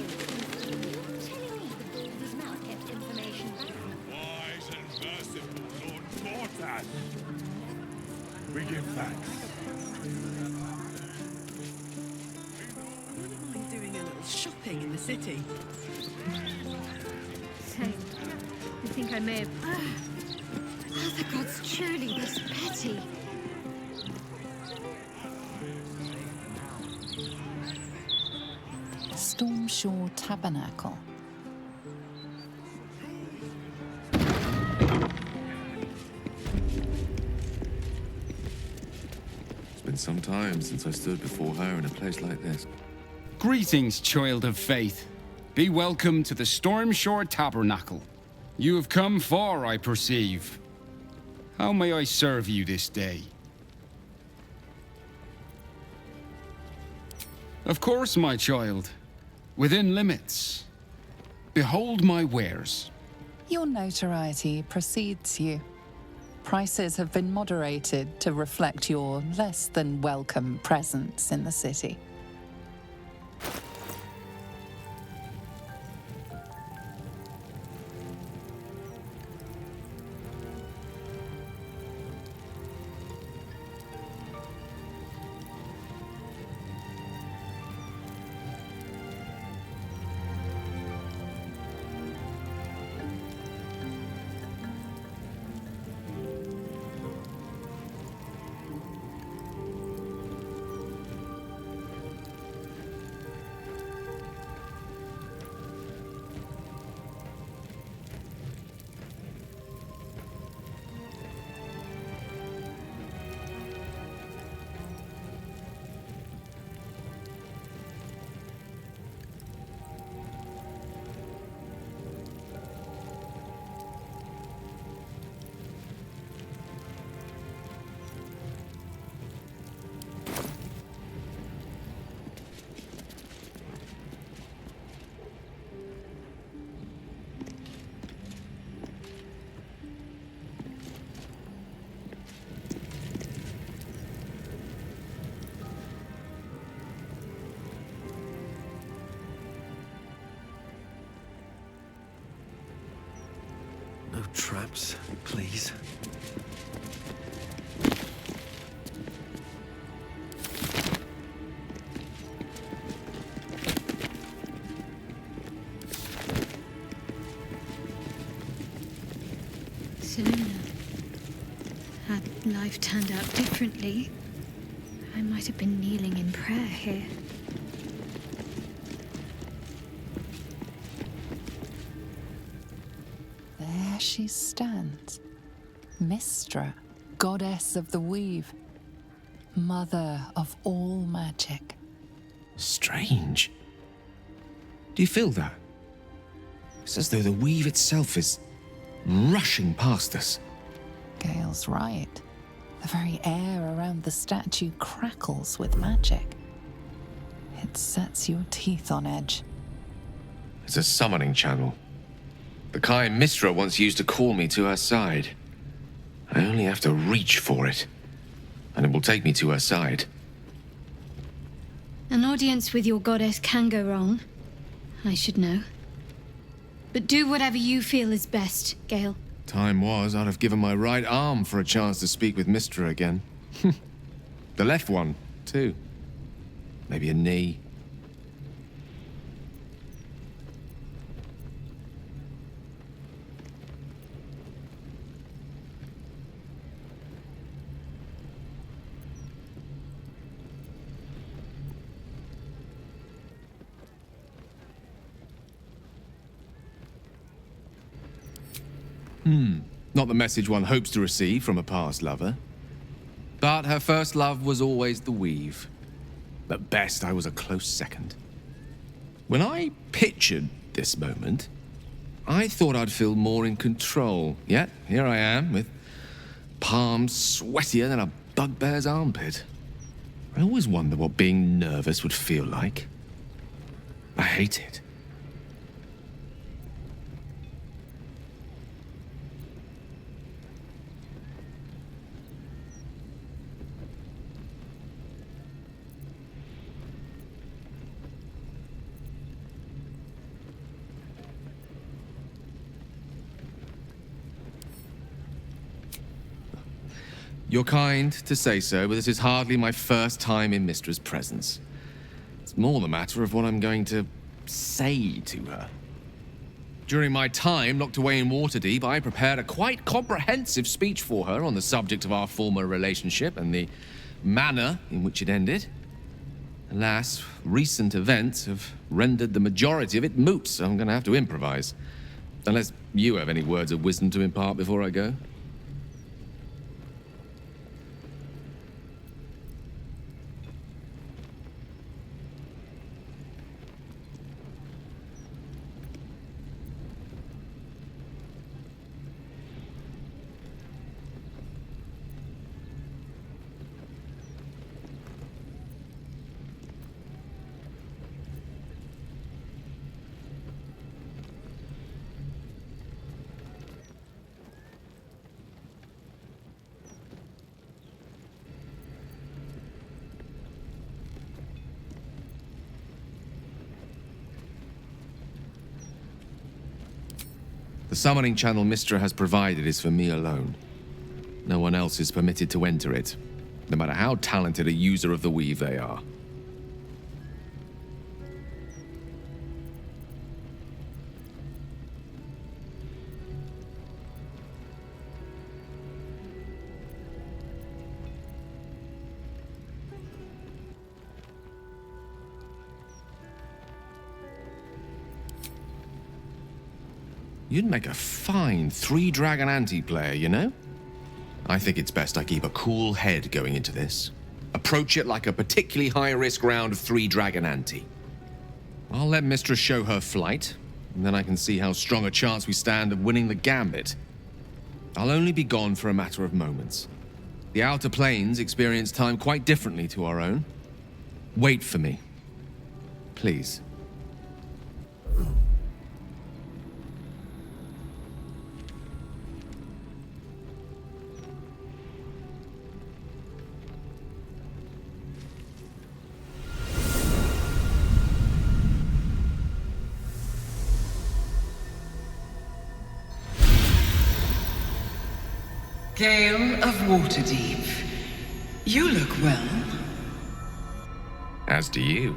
Speaker 20: Telling me the Balder's mouth kept information back.
Speaker 9: Wise and merciful Lord Gortat. We give thanks.
Speaker 13: I wouldn't mind doing a little shopping in the city.
Speaker 20: tale. I think I may have... Are the gods truly this petty?
Speaker 2: Stormshore Tabernacle.
Speaker 1: It's been some time since I stood before her in a place like this.
Speaker 21: Greetings, child of faith. Be welcome to the Stormshore Tabernacle. You have come far, I perceive. How may I serve you this day? Of course, my child. Within limits. Behold my wares.
Speaker 2: Your notoriety precedes you. Prices have been moderated to reflect your less than welcome presence in the city.
Speaker 15: No traps, please.
Speaker 20: Selena, had life turned out differently, I might have been kneeling in prayer here.
Speaker 2: There she stands. Mystra, goddess of the weave. Mother of all magic.
Speaker 1: Strange. Do you feel that? It's as though the weave itself is rushing past us.
Speaker 2: Gale's right. The very air around the statue crackles with magic. It sets your teeth on edge.
Speaker 1: It's a summoning channel. The kind Mystra once used to call me to her side. I only have to reach for it, and it will take me to her side.
Speaker 20: An audience with your goddess can go wrong. I should know. But do whatever you feel is best, Gale.
Speaker 1: Time was, I'd have given my right arm for a chance to speak with Mystra again. The left one, too. Maybe a knee. Not the message one hopes to receive from a past lover. But her first love was always the weave. At best, I was a close second. When I pictured this moment, I thought I'd feel more in control. Yet, here I am, with palms sweatier than a bugbear's armpit. I always wonder what being nervous would feel like. I hate it. You're kind to say so, but this is hardly my first time in Mystra's presence. It's more the matter of what I'm going to say to her. During my time locked away in Waterdeep, I prepared a quite comprehensive speech for her on the subject of our former relationship and the manner in which it ended. Alas, recent events have rendered the majority of it moot, so I'm going to have to improvise. Unless you have any words of wisdom to impart before I go. The summoning channel Mystra has provided is for me alone. No one else is permitted to enter it, no matter how talented a user of the weave they are. You'd make a fine three-dragon anti-player, you know? I think it's best I keep a cool head going into this. Approach it like a particularly high-risk round of three-dragon anti. I'll let Mistress show her flight, and then I can see how strong a chance we stand of winning the gambit. I'll only be gone for a matter of moments. The Outer Planes experience time quite differently to our own. Wait for me. Please.
Speaker 6: Gale of Waterdeep, you look well.
Speaker 1: As do you.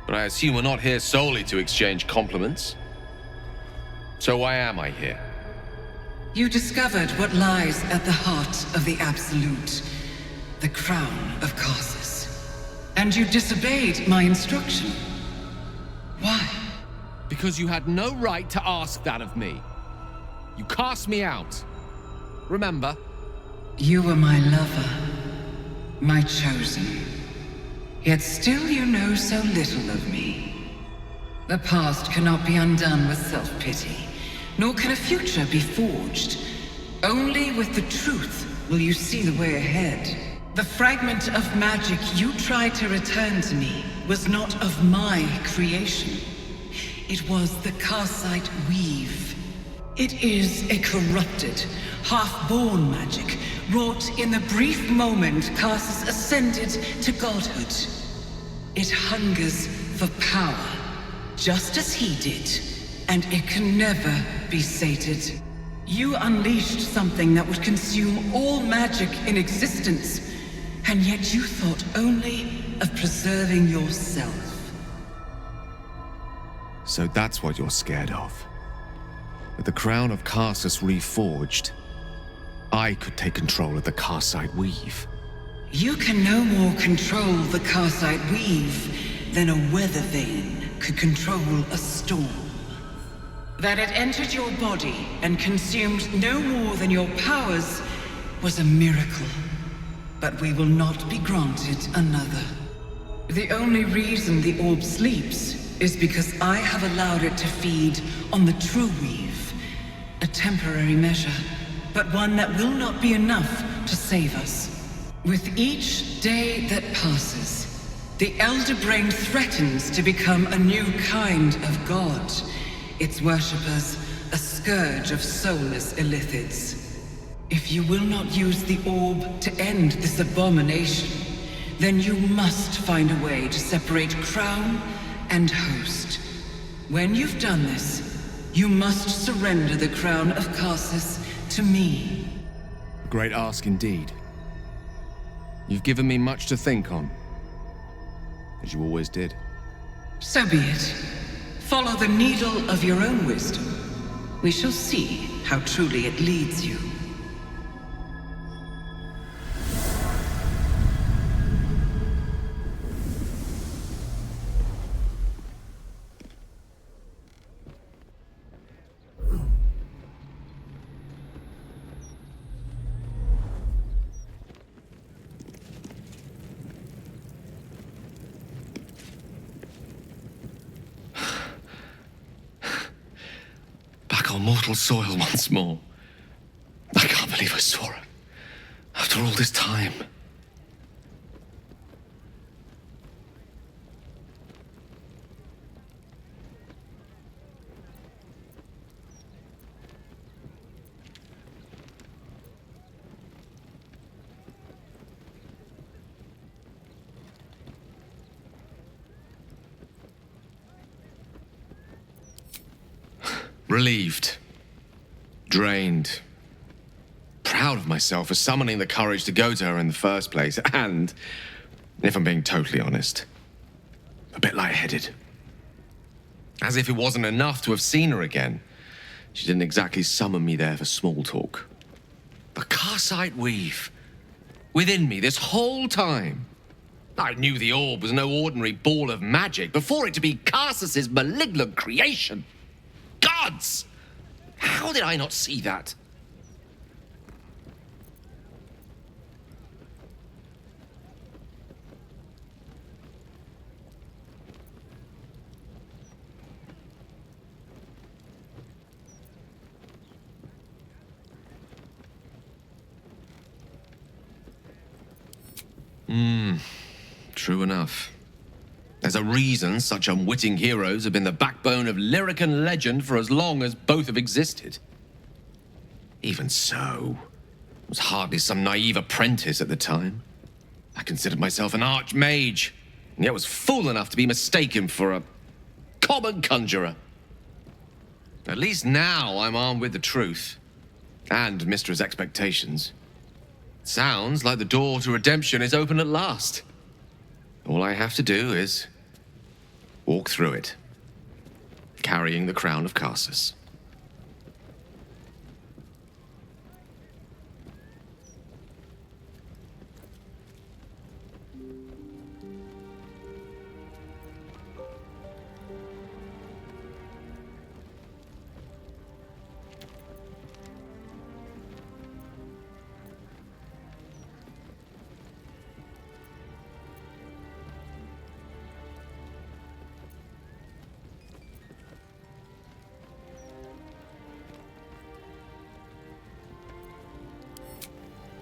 Speaker 1: But I assume we're not here solely to exchange compliments. So why am I here?
Speaker 6: You discovered what lies at the heart of the Absolute, the crown of Karsus. And you disobeyed my instruction. Why?
Speaker 1: Because you had no right to ask that of me. You cast me out. Remember?
Speaker 6: You were my lover, my chosen. Yet still you know so little of me. The past cannot be undone with self-pity, nor can a future be forged. Only with the truth will you see the way ahead. The fragment of magic you tried to return to me was not of my creation. It was the Karsite weave. It is a corrupted, half-born magic, wrought in the brief moment Karsus ascended to godhood. It hungers for power, just as he did, and it can never be sated. You unleashed something that would consume all magic in existence, and yet you thought only of preserving yourself.
Speaker 1: So that's what you're scared of. With the crown of Karsus reforged, I could take control of the Karsite weave.
Speaker 6: You can no more control the Karsite weave than a weather vane could control a storm. That it entered your body and consumed no more than your powers was a miracle. But we will not be granted another. The only reason the orb sleeps is because I have allowed it to feed on the true weave. A temporary measure, but one that will not be enough to save us. With each day that passes, the Elder Brain threatens to become a new kind of god. Its worshippers, a scourge of soulless illithids. If you will not use the orb to end this abomination, then you must find a way to separate crown and host. When you've done this, you must surrender the crown of Karsus to me.
Speaker 1: A great ask indeed. You've given me much to think on, as you always did.
Speaker 6: So be it. Follow the needle of your own wisdom. We shall see how truly it leads you.
Speaker 1: Back on mortal soil once more. I can't believe I saw it. After all this time. Relieved. Drained. Proud of myself for summoning the courage to go to her in the first place, and, if I'm being totally honest, a bit lightheaded. As if it wasn't enough to have seen her again. She didn't exactly summon me there for small talk. The Karsite weave. Within me this whole time. I knew the orb was no ordinary ball of magic before it to be Karsus's malignant creation. Gods! How did I not see that? True enough. There's a reason such unwitting heroes have been the backbone of Lyrican legend for as long as both have existed. Even so, I was hardly some naive apprentice at the time. I considered myself an archmage, and yet was fool enough to be mistaken for a common conjurer. At least now I'm armed with the truth, and Mistra's expectations. Sounds like the door to redemption is open at last. All I have to do is walk through it, carrying the crown of Karsus.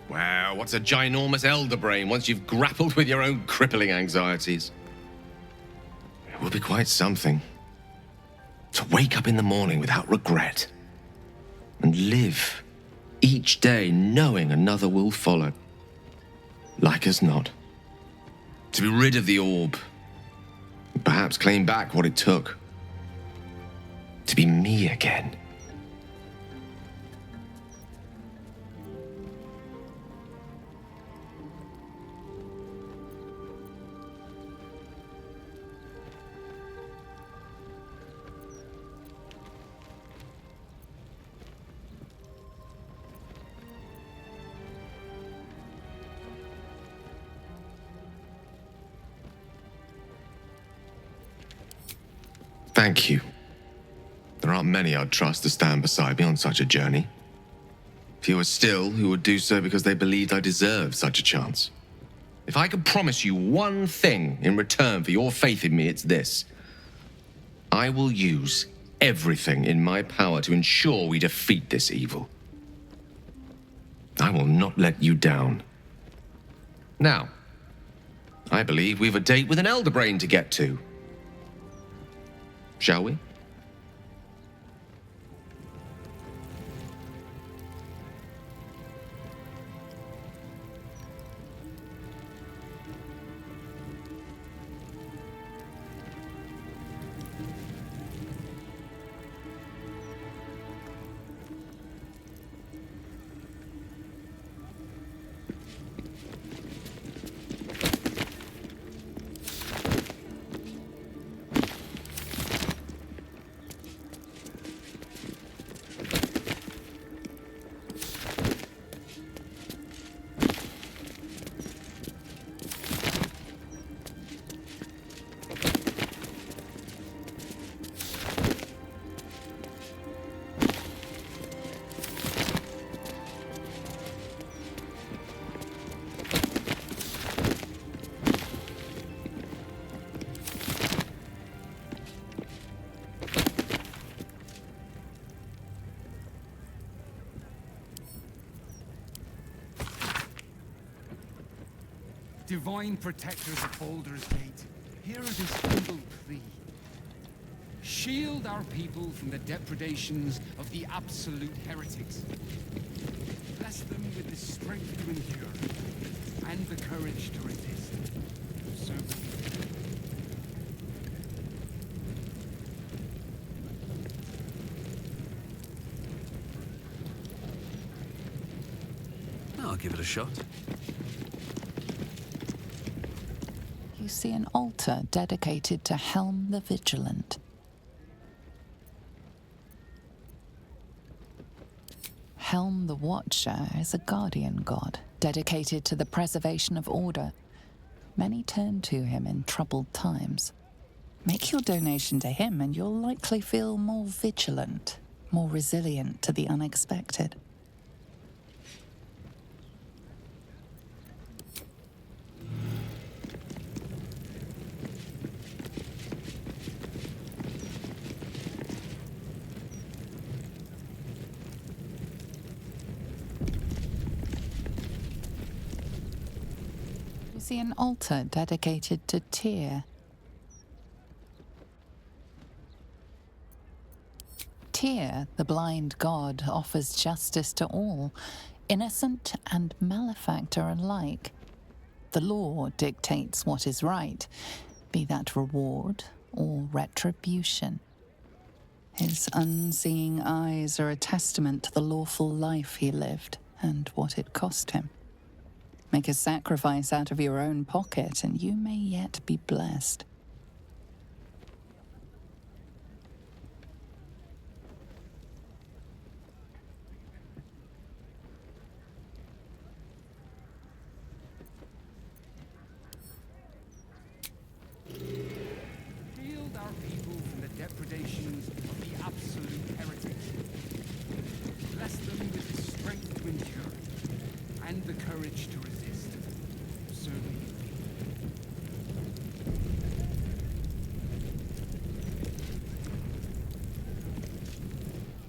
Speaker 1: Wow, what's a ginormous elder brain once you've grappled with your own crippling anxieties? It will be quite something. To wake up in the morning without regret. And live each day knowing another will follow. Like as not. To be rid of the orb. And perhaps claim back what it took. To be me again. Thank you. There aren't many I'd trust to stand beside me on such a journey. Fewer still who would do so because they believed I deserved such a chance. If I could promise you one thing in return for your faith in me, it's this. I will use everything in my power to ensure we defeat this evil. I will not let you down. Now, I believe we've a date with an elder brain to get to. Shall we?
Speaker 21: Divine protectors of Baldur's Gate, hear this humble plea. Shield our people from the depredations of the absolute heretics. Bless them with the strength to endure and the courage to resist. Serve them.
Speaker 15: I'll give it a shot.
Speaker 2: You see an altar dedicated to Helm the Vigilant. Helm the Watcher is a guardian god dedicated to the preservation of order. Many turn to him in troubled times. Make your donation to him and you'll likely feel more vigilant, more resilient to the unexpected. See an altar dedicated to Tyr. Tyr, the blind god, offers justice to all, innocent and malefactor alike. The law dictates what is right, be that reward or retribution. His unseeing eyes are a testament to the lawful life he lived and what it cost him. Make a sacrifice out of your own pocket, and you may yet be blessed.
Speaker 21: Shield our people from the depredations of the absolute heretics. Bless them with the strength to endure and the courage to resist. Serving you.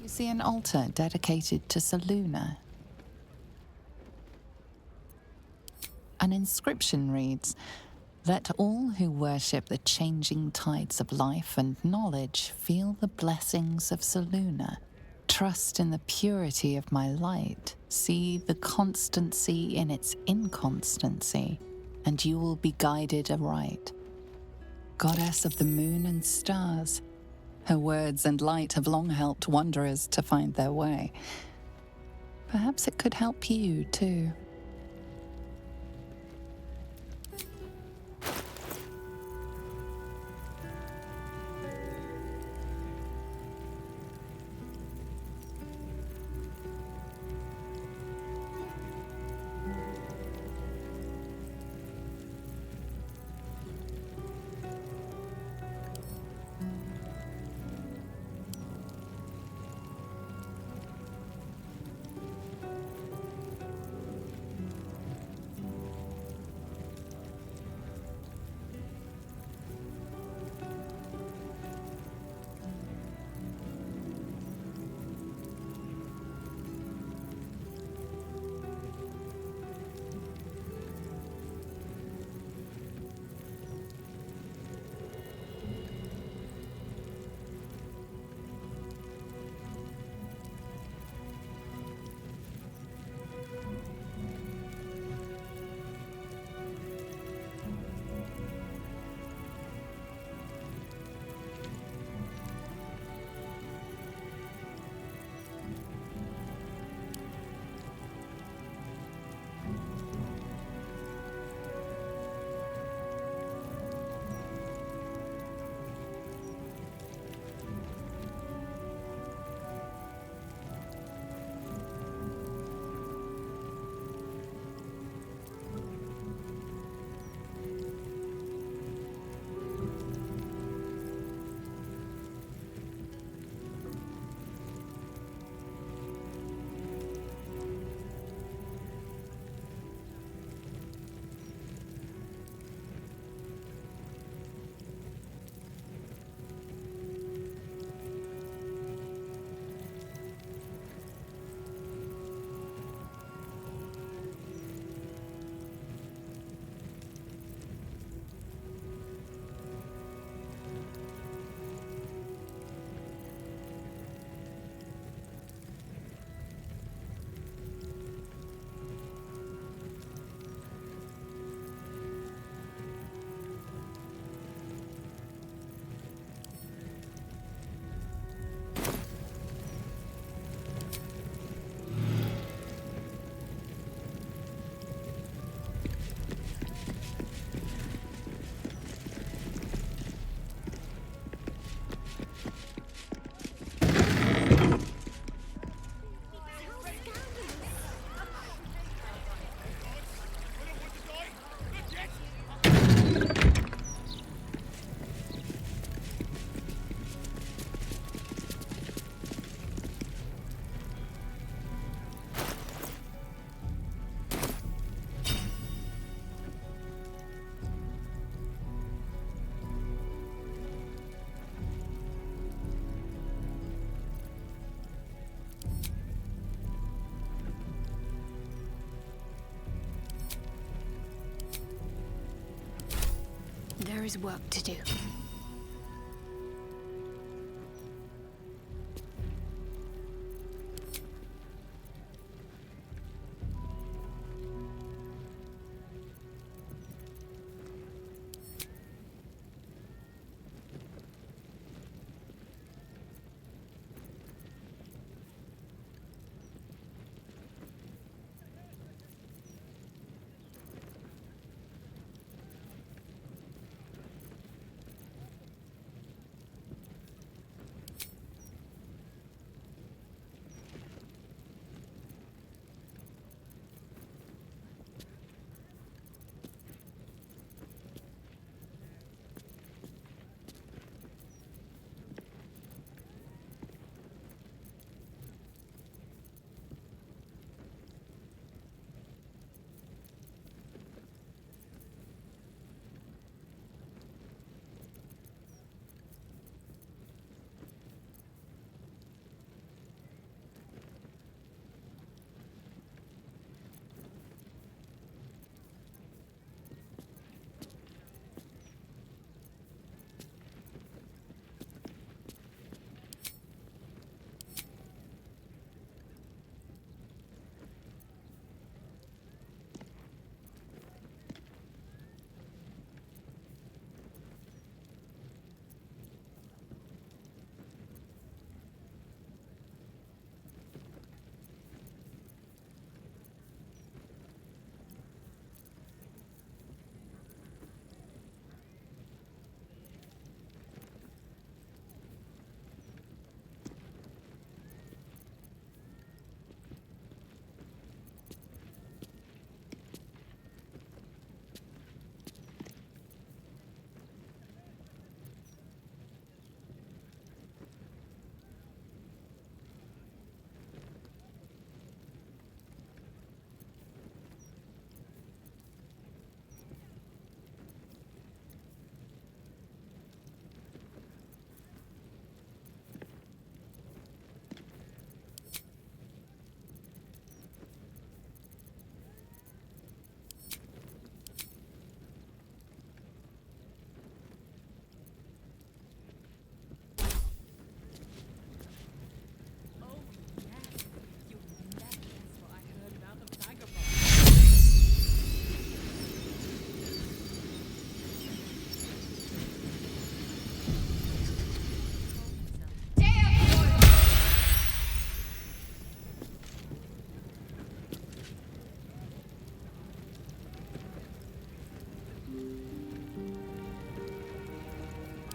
Speaker 2: You see an altar dedicated to Selûne. An inscription reads, "Let all who worship the changing tides of life and knowledge feel the blessings of Selûne. Trust in the purity of my light. See the constancy in its inconstancy, and you will be guided aright. Goddess of the moon and stars, her words and light have long helped wanderers to find their way. Perhaps it could help you too."
Speaker 20: is work to do.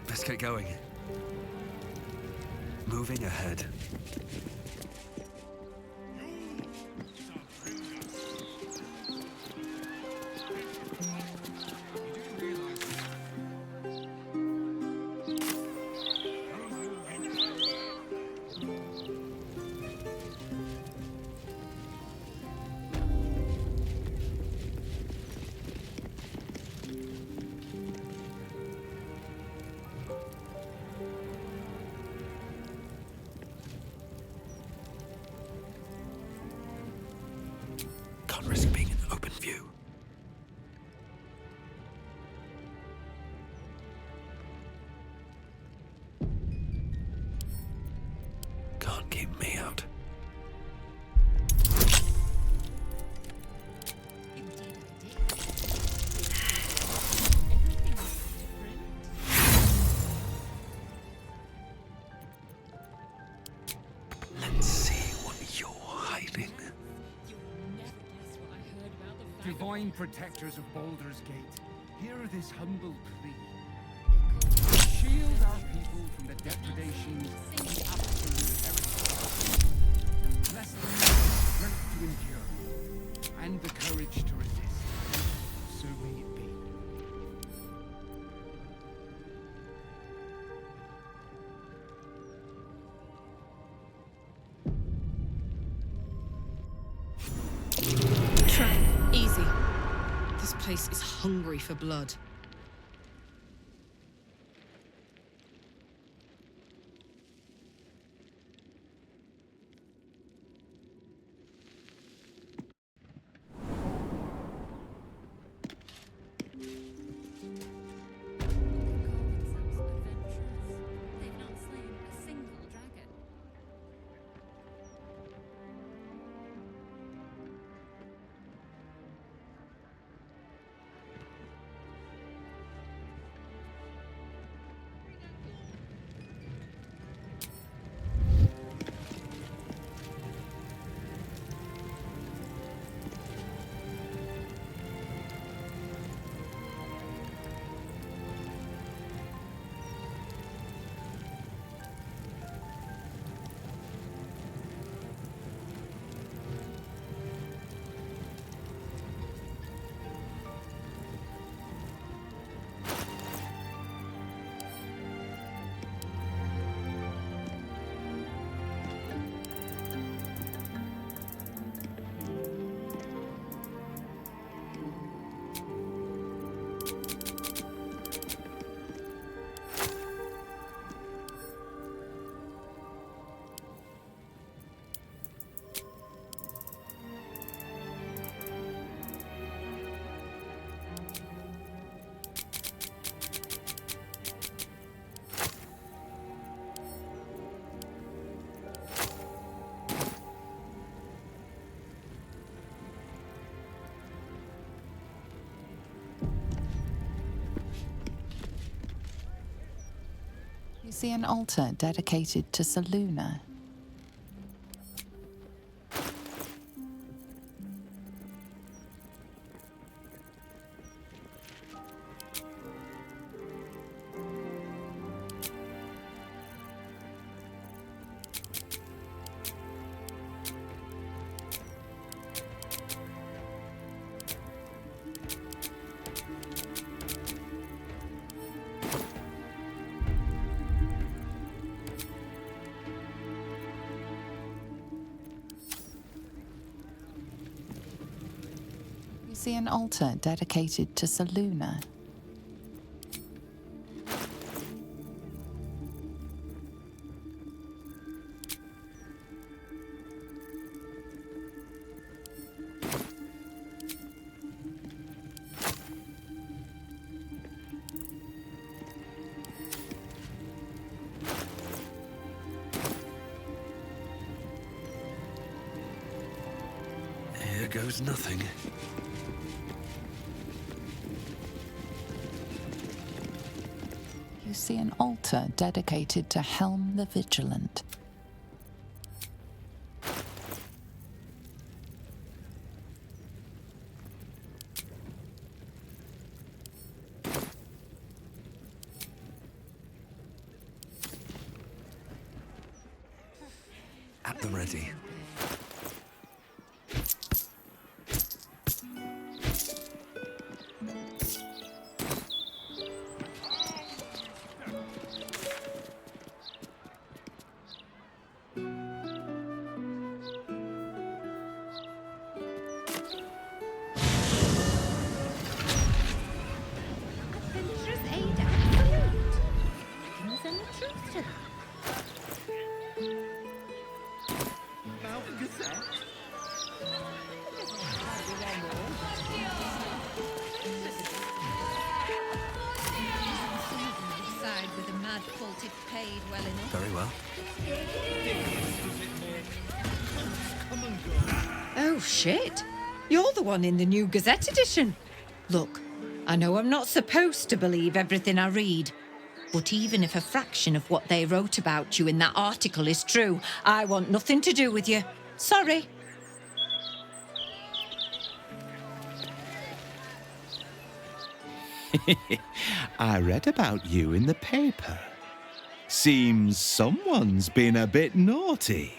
Speaker 15: Let's get going. Moving ahead. Can't risk being in open view. Can't keep me out. Let's see what you're hiding.
Speaker 21: Divine protectors of Baldur's Gate, hear this humble plea. Shield our people from the depredations of the absolute heresy. Bless them with the strength to endure, and the courage to resist. So may it be.
Speaker 10: Easy. This place is hungry for blood.
Speaker 2: see an altar dedicated to Saluna. You see an altar dedicated to Saluna.
Speaker 15: Here goes nothing.
Speaker 2: You see an altar dedicated to Helm the Vigilant.
Speaker 15: At the ready.
Speaker 4: Side with a mad fault if paid well enough.
Speaker 15: Very well.
Speaker 4: Oh, shit. You're the one in the new Gazette edition. Look, I know I'm not supposed to believe everything I read, but even if a fraction of what they wrote about you in that article is true, I want nothing to do with you. Sorry.
Speaker 7: I read about you in the paper. Seems someone's been a bit naughty.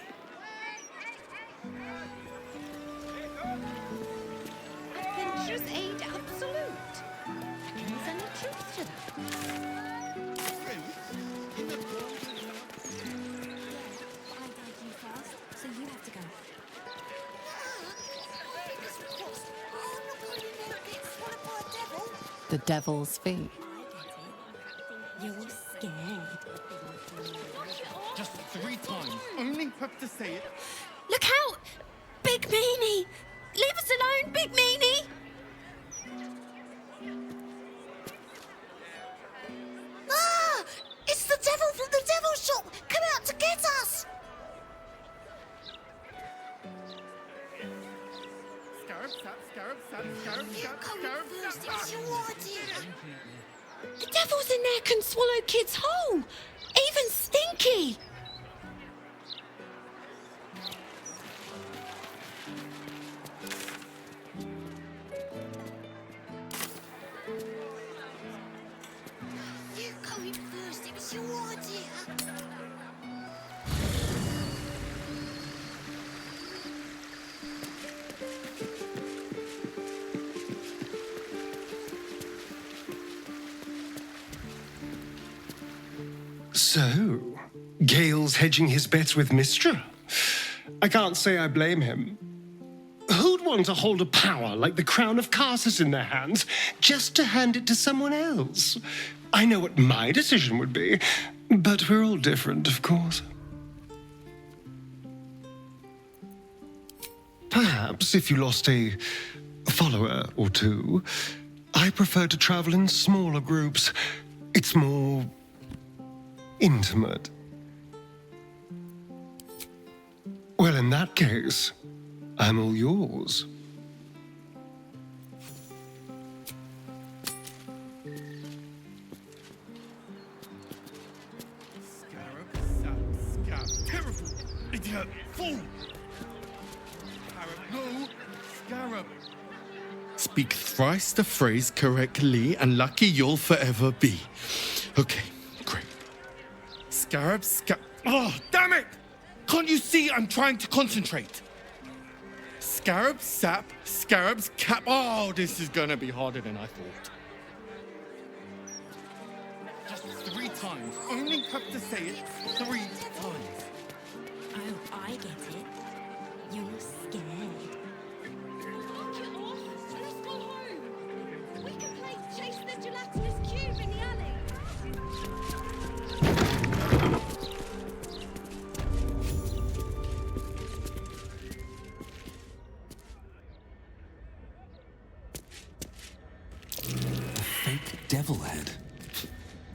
Speaker 4: Adventurer's Aid Absolute. Can there's any truth to that?
Speaker 20: So you have to go.
Speaker 2: The Devil's Fee.
Speaker 20: You're scared.
Speaker 13: Just 3 times. Only have to say it.
Speaker 3: Look out! Big Meanie! Leave us alone, Big Meanie! Ah! It's the devil from the devil shop! Come out to get us!
Speaker 13: Scarab, sap, scarab, sap, scarab, sap, scarab,
Speaker 3: First,
Speaker 13: sap.
Speaker 3: it's your idea. The devils in there can swallow kids whole! Even Stinky! You going first, it was your idea.
Speaker 22: So, Gale's hedging his bets with Mistra? I can't say I blame him. Who'd want to hold a power like the crown of Carsus in their hands just to hand it to someone else? I know what my decision would be, but we're all different, of course. Perhaps if you lost a follower or two, I prefer to travel in smaller groups. It's more intimate. Well, in that case, I'm all yours.
Speaker 9: idiot! Fool! Scarab, no! Scarab!
Speaker 5: Speak thrice the phrase correctly, and lucky you'll forever be. Okay, great. Scarab, oh, damn it! Can't you see I'm trying to concentrate? Scarab, sap, scarab's cap. Oh, this is gonna be harder than I thought. Just 3 times. Only have to say it 3 times.
Speaker 14: Oh, I get it. You're scared.
Speaker 23: Knock it off! Let's go home! We can play Chase the Gelatinous Cube in the alley!
Speaker 15: A fake devil head.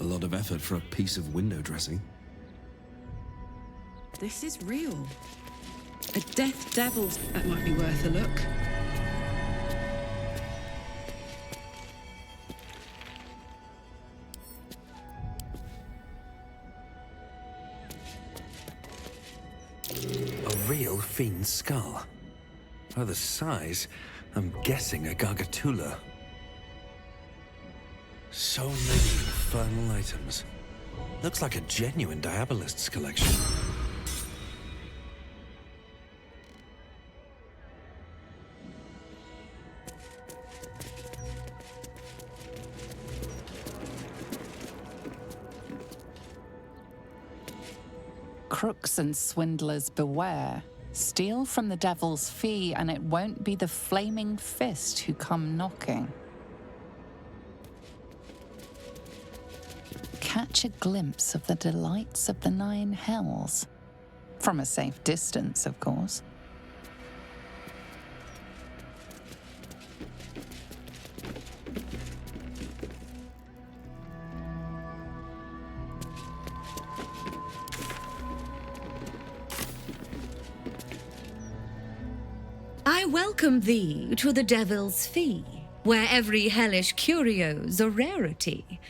Speaker 15: A lot of effort for a piece of window dressing.
Speaker 10: This is real. A death devil. That might be worth a look.
Speaker 15: A real fiend's skull. Oh, the size, I'm guessing a gargatula. So many infernal items. Looks like a genuine Diabolist's collection.
Speaker 2: Crooks and swindlers beware. Steal from the devil's fee, and it won't be the flaming fist who come knocking. Catch a glimpse of the delights of the 9 hells. From a safe distance, of course.
Speaker 4: I welcome thee to the Devil's Fee, where every hellish curio's a rarity.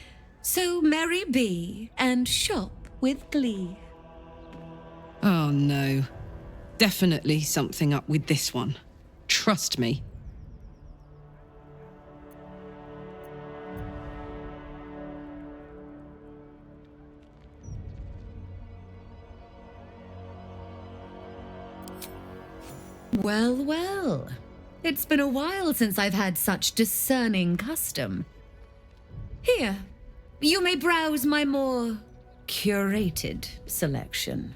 Speaker 4: So merry be, and shop with glee.
Speaker 10: Oh no. Definitely something up with this one. Trust me.
Speaker 4: Well, well. It's been a while since I've had such discerning custom. Here, you may browse my more curated selection.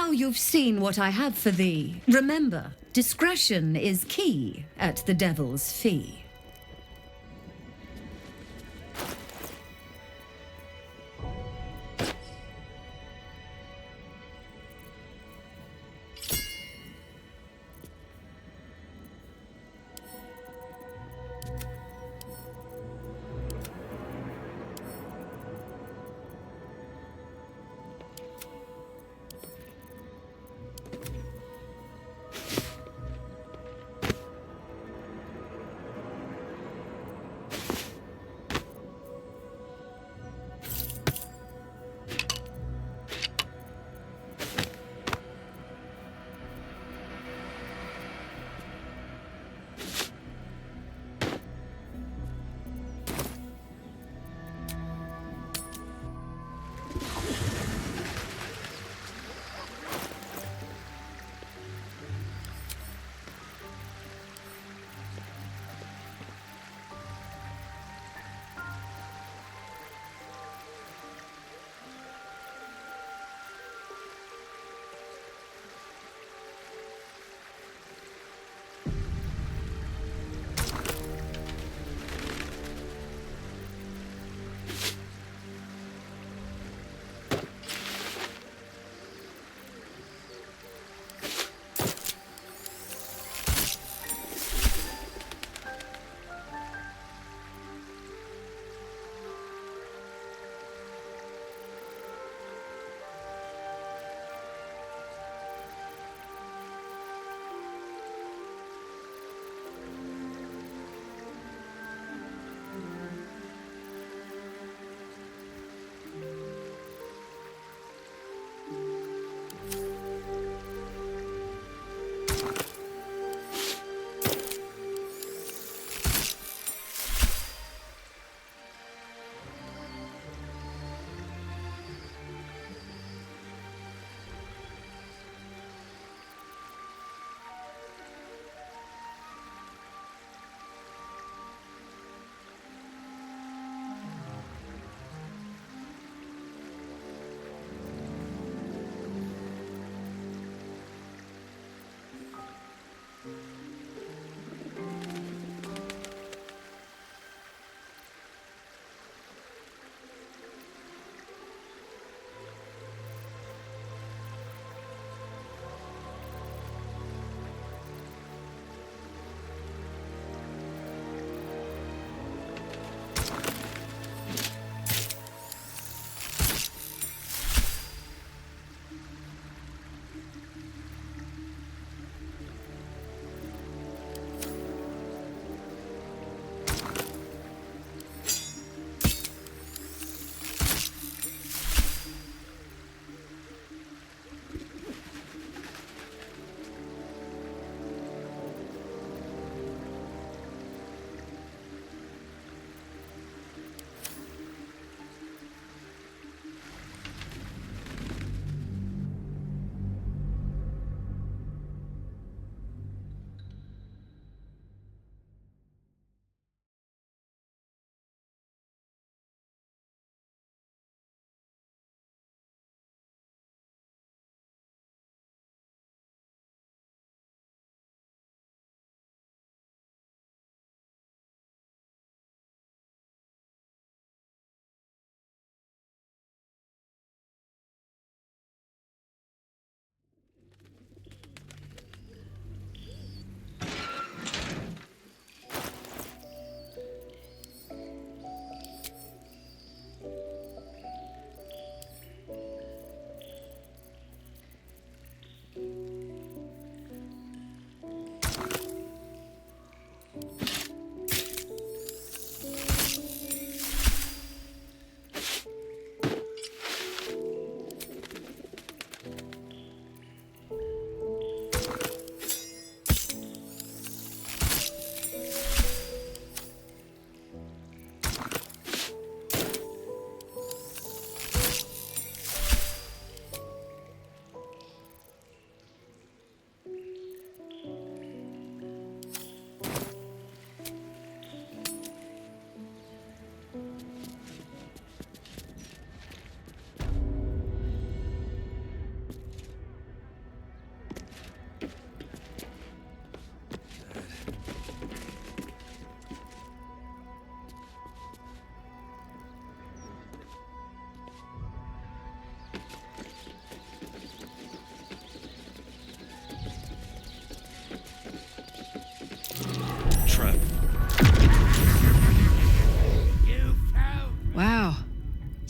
Speaker 12: Now you've seen what I have for thee. Remember, discretion is key at the Devil's Fee.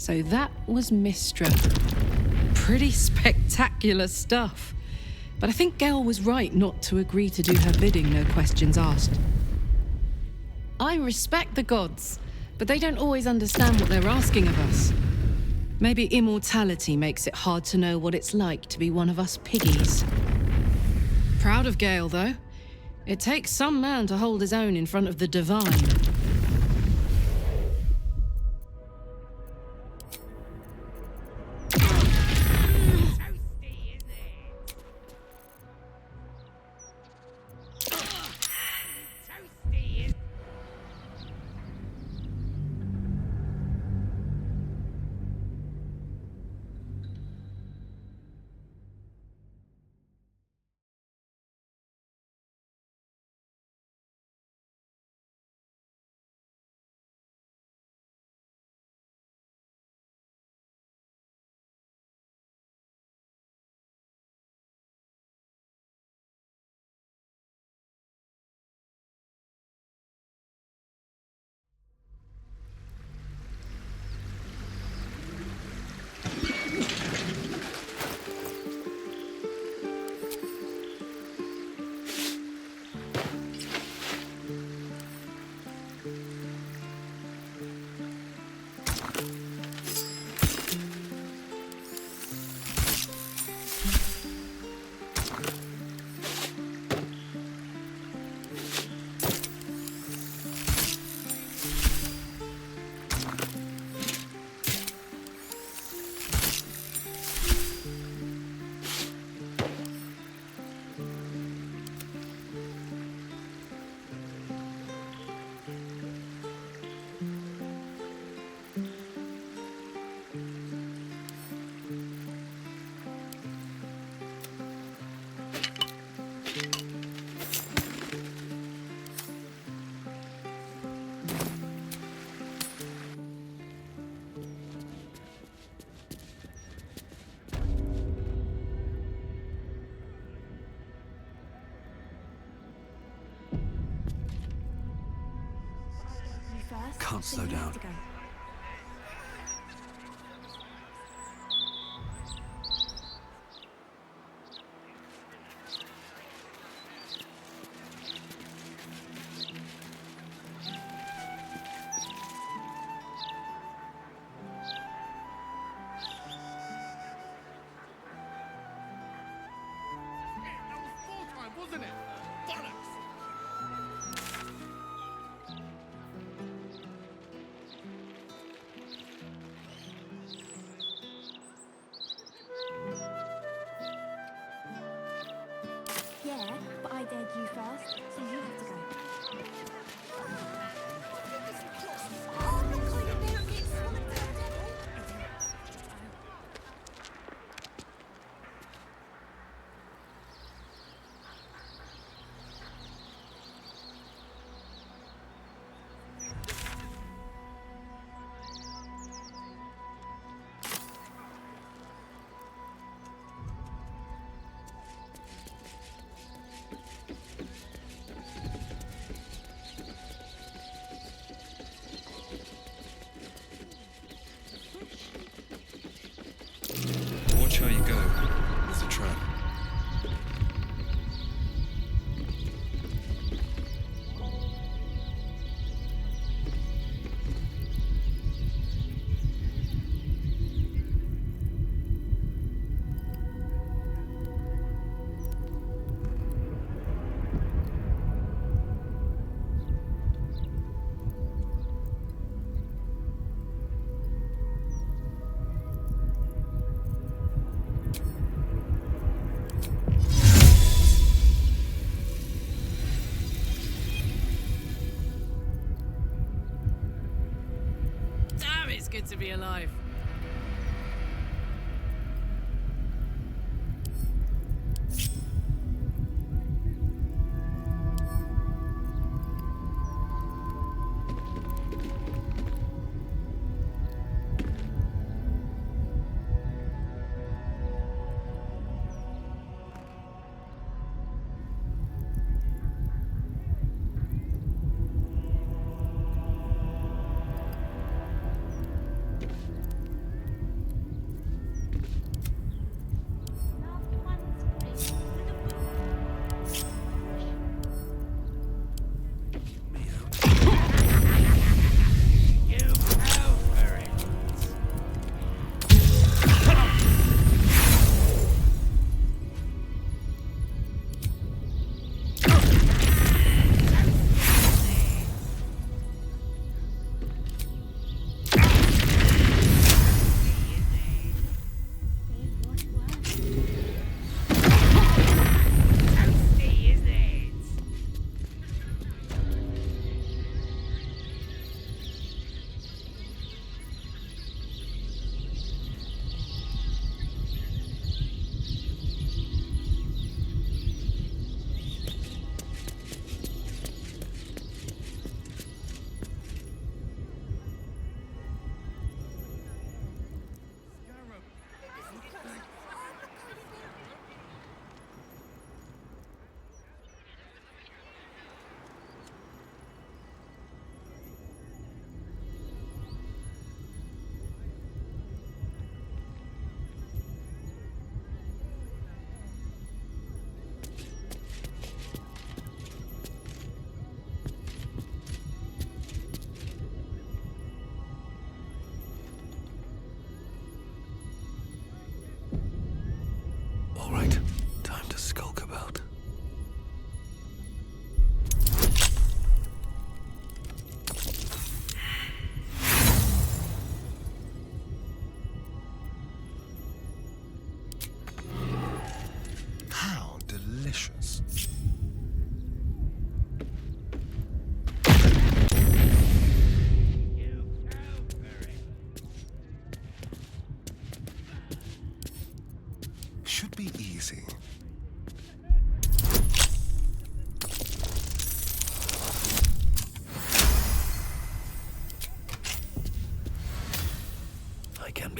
Speaker 16: So that was Mistra. Pretty spectacular stuff. But I think Gale was right not to agree to do her bidding, no questions asked. I respect the gods, but they don't always understand what they're asking of us. Maybe immortality makes it hard to know what it's like to be one of us piggies. Proud of Gale, though. It takes some man to hold his own in front of the divine.
Speaker 15: Can't slow down.
Speaker 9: Wasn't it? Bollocks!
Speaker 14: Yeah, but I dared you first, so you have to go.
Speaker 15: Watch how you go. There's a trap.
Speaker 16: Damn, it's good to be alive.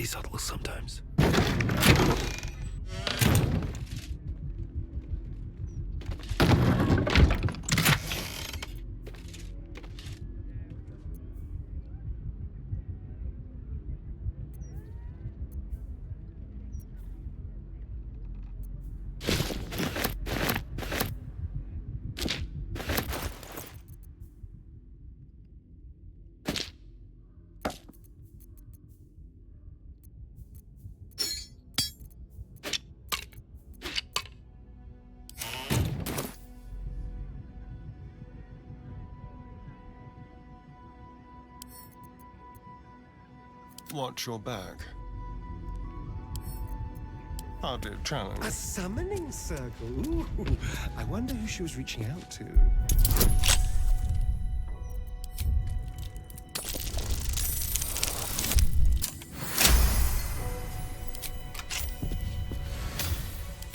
Speaker 15: be subtle sometimes.
Speaker 22: Watch your back. Hard to challenge.
Speaker 11: A summoning circle? Ooh, I wonder who she was reaching out to.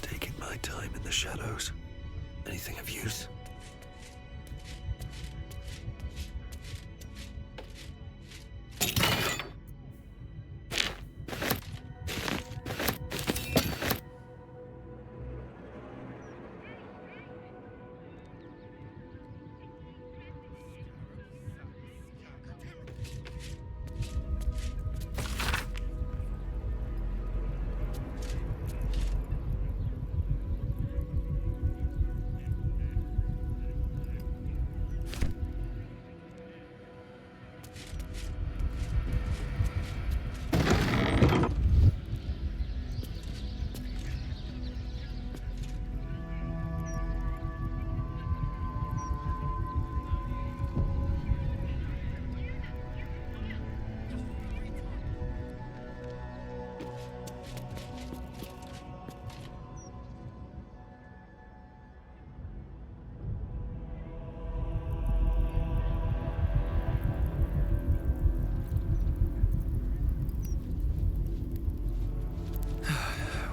Speaker 15: Taking my time in the shadows. Anything of use?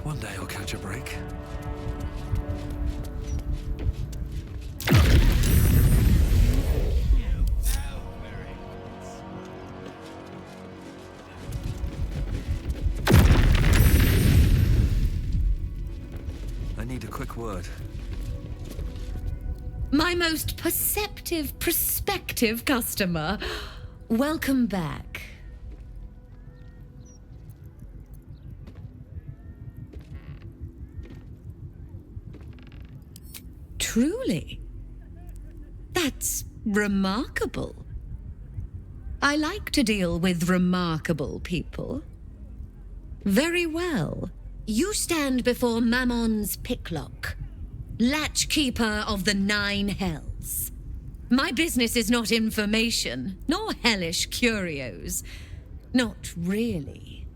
Speaker 15: One day I'll catch a break. I need a quick word.
Speaker 4: My most perceptive, prospective customer. Welcome back. Truly. That's remarkable. I like to deal with remarkable people. Very well. You stand before Mammon's picklock, latchkeeper of the 9 hells. My business is not information, nor hellish curios. Not really.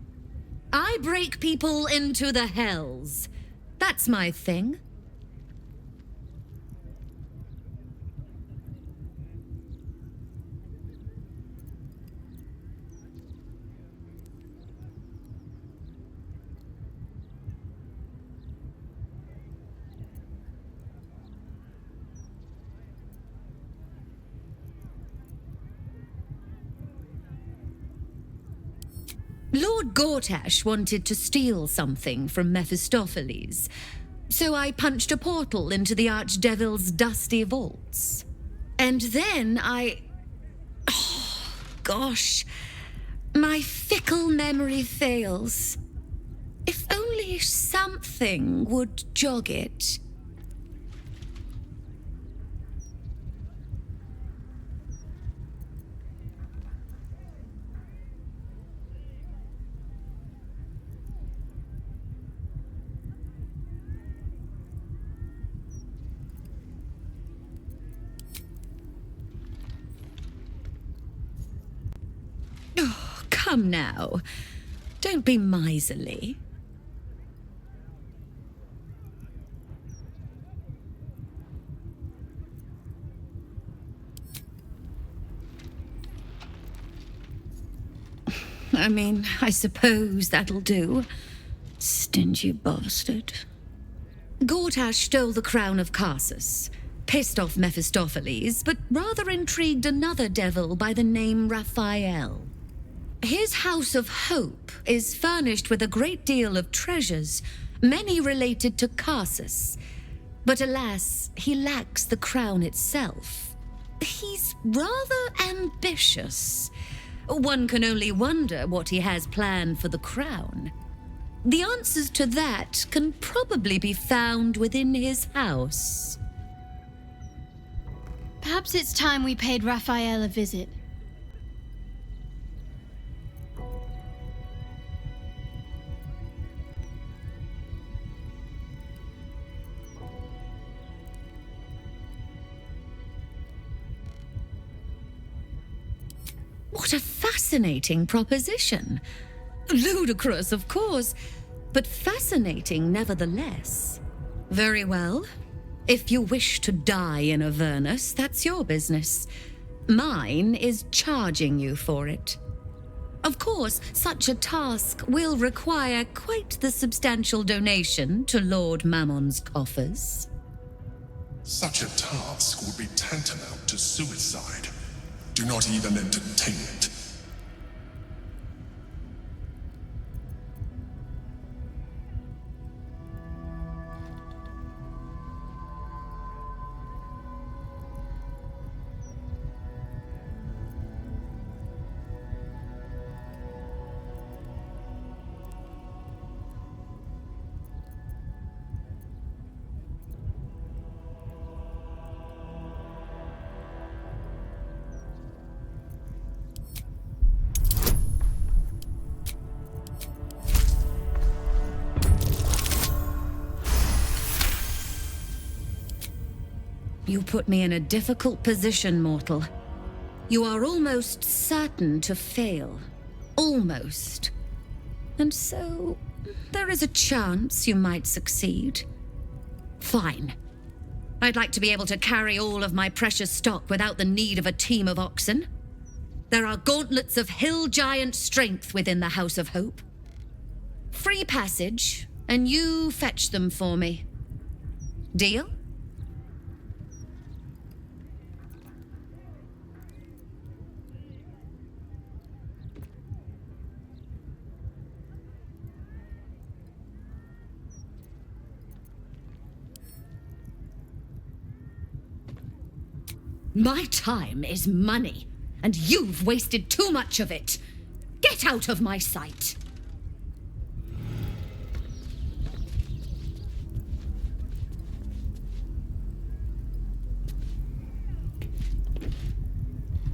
Speaker 4: I break people into the hells. That's my thing. Lord Gortash wanted to steal something from Mephistopheles, so I punched a portal into the Archdevil's dusty vaults. And then oh, gosh, my fickle memory fails. If only something would jog it. Oh, come now. Don't be miserly. I mean, I suppose that'll do. Stingy bastard. Gortash stole the crown of Carsus, pissed off Mephistopheles, but rather intrigued another devil by the name Raphael. His House of Hope is furnished with a great deal of treasures, many related to Karsus. But alas, he lacks the crown itself. He's rather ambitious. One can only wonder what he has planned for the crown. The answers to that can probably be found within his house.
Speaker 20: Perhaps it's time we paid Raphael a visit.
Speaker 4: What a fascinating proposition. Ludicrous, of course, but fascinating nevertheless. Very well. If you wish to die in Avernus, that's your business. Mine is charging you for it. Of course, such a task will require quite the substantial donation to Lord Mammon's coffers.
Speaker 9: Such a task would be tantamount to suicide. Do not even entertain it.
Speaker 4: You put me in a difficult position, mortal. You are almost certain to fail. Almost. And so, there is a chance you might succeed. Fine. I'd like to be able to carry all of my precious stock without the need of a team of oxen. There are gauntlets of hill giant strength within the House of Hope. Free passage, and you fetch them for me. Deal? My time is money, and you've wasted too much of it. Get out of my sight.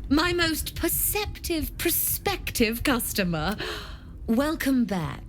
Speaker 4: My most perceptive, prospective customer. Welcome back.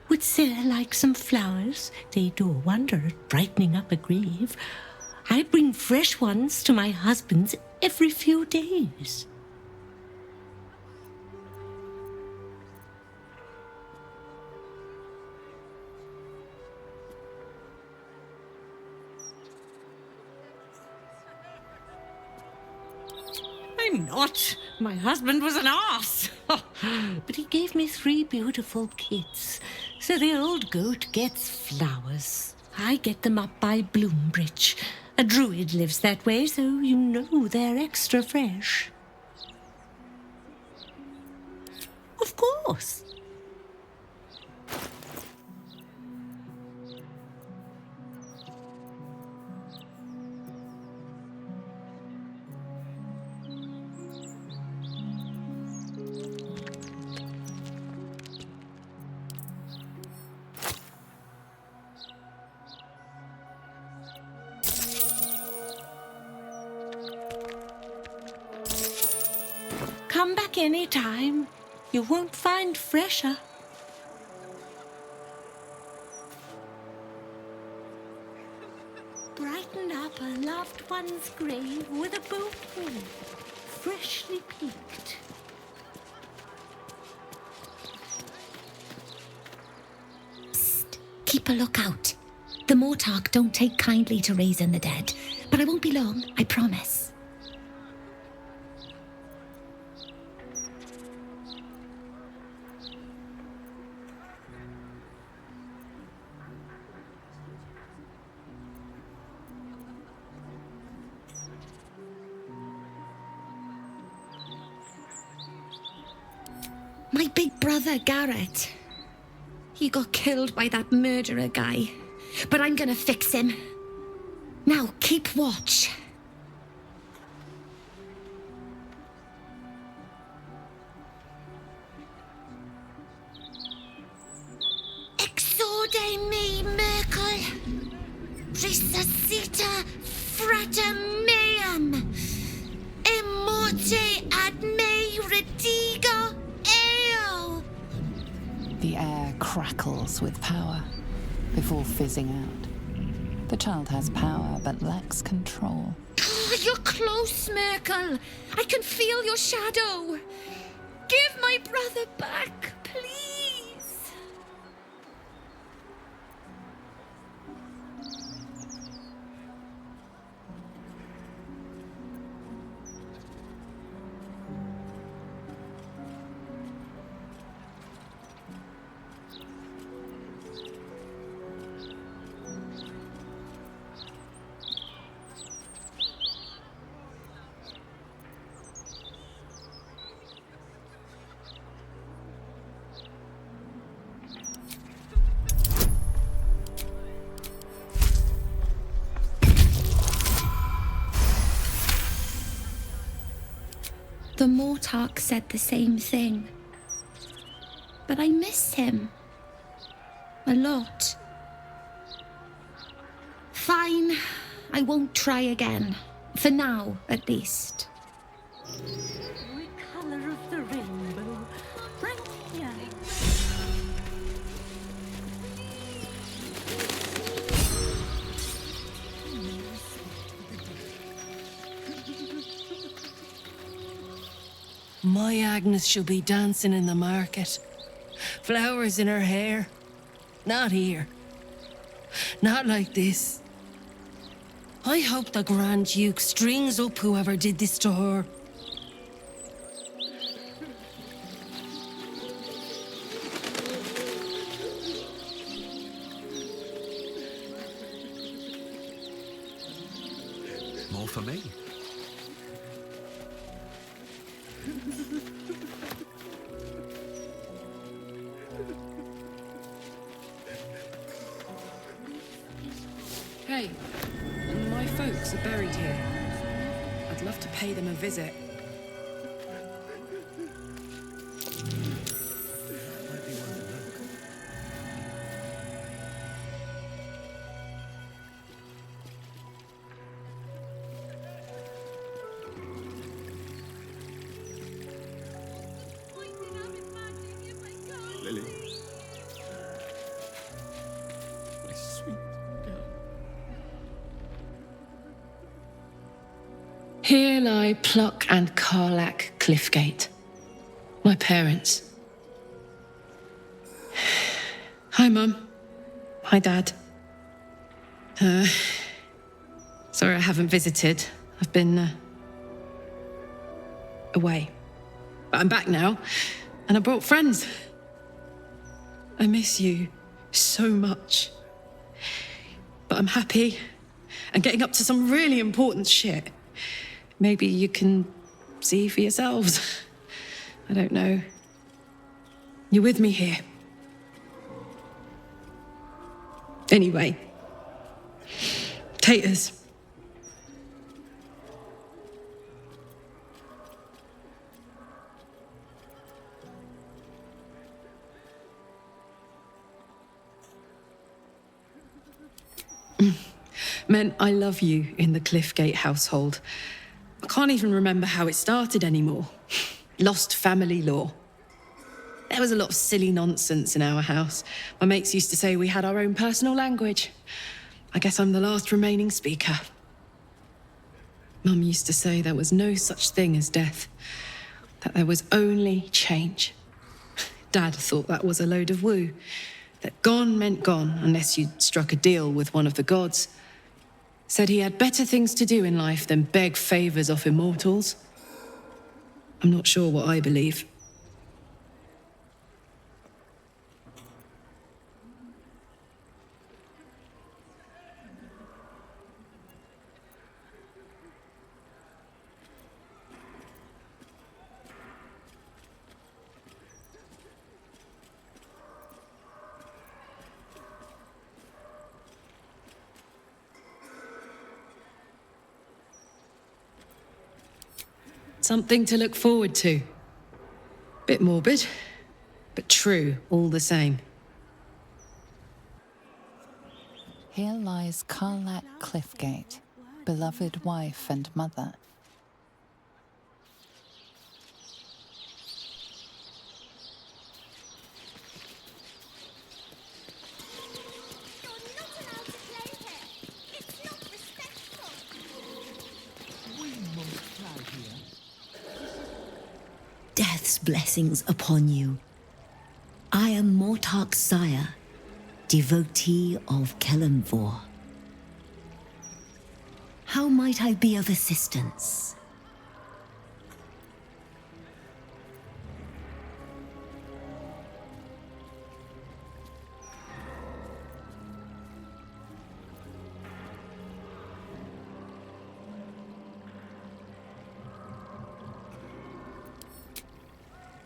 Speaker 17: Would Sarah like some flowers? They do a wonder at brightening up a grave. I bring fresh ones to my husband's every few days. I'm not. My husband was an arse. But he gave me 3 beautiful kids. So the old goat gets flowers. I get them up by Bloombridge. A druid lives that way, so you know they're extra fresh. Of course. Come back any time. You won't find fresher. Brighten up a loved one's grave with a bouquet, freshly picked.
Speaker 8: Keep a lookout. The Mortark don't take kindly to raising the dead, but I won't be long, I promise. My big brother, Garrett. He got killed by that murderer guy. But I'm gonna fix him. Now, keep watch. Exorde me, Merkel. Resuscita frater meum. Immorte ad me redigo eo.
Speaker 2: The air crackles with power before fizzing out. The child has power but lacks control.
Speaker 8: Oh, you're close, Merkel. I can feel your shadow. Give my brother back, please. The Mortark said the same thing. But I miss him. A lot. Fine, I won't try again. For now, at least.
Speaker 17: The color of the rainbow. Right here.
Speaker 16: My Agnes shall be dancing in the market. Flowers in her hair. Not here. Not like this. I hope the Grand Duke strings up whoever did this to her.
Speaker 15: More for me.
Speaker 16: Hey, my folks are buried here. I'd love to pay them a visit.
Speaker 5: Lily. My sweet girl.
Speaker 16: Here lie Pluck and Karlach Cliffgate, my parents. Hi, Mum. Hi, Dad. Sorry I haven't visited. I've been away. But I'm back now, and I brought friends. I miss you so much. But I'm happy and getting up to some really important shit. Maybe you can see for yourselves. I don't know. You're with me here. Anyway. Taters. Meant I love you in the Cliffgate household. I can't even remember how it started anymore.
Speaker 6: Lost family law. There was a lot of silly nonsense in our house. My mates used to say we had our own personal language. I guess I'm the last remaining speaker. Mum used to say there was no such thing as death, that there was only change. Dad thought that was a load of woo, that gone meant gone unless you'd struck a deal with one of the gods. Said he had better things to do in life than beg favors off immortals. I'm not sure what I believe. Something to look forward to. Bit morbid, but true all the same.
Speaker 2: Here lies Karlak Cliffgate, beloved wife and mother.
Speaker 18: Death's blessings upon you. I am Mortark's sire, devotee of Kelenvor. How might I be of assistance?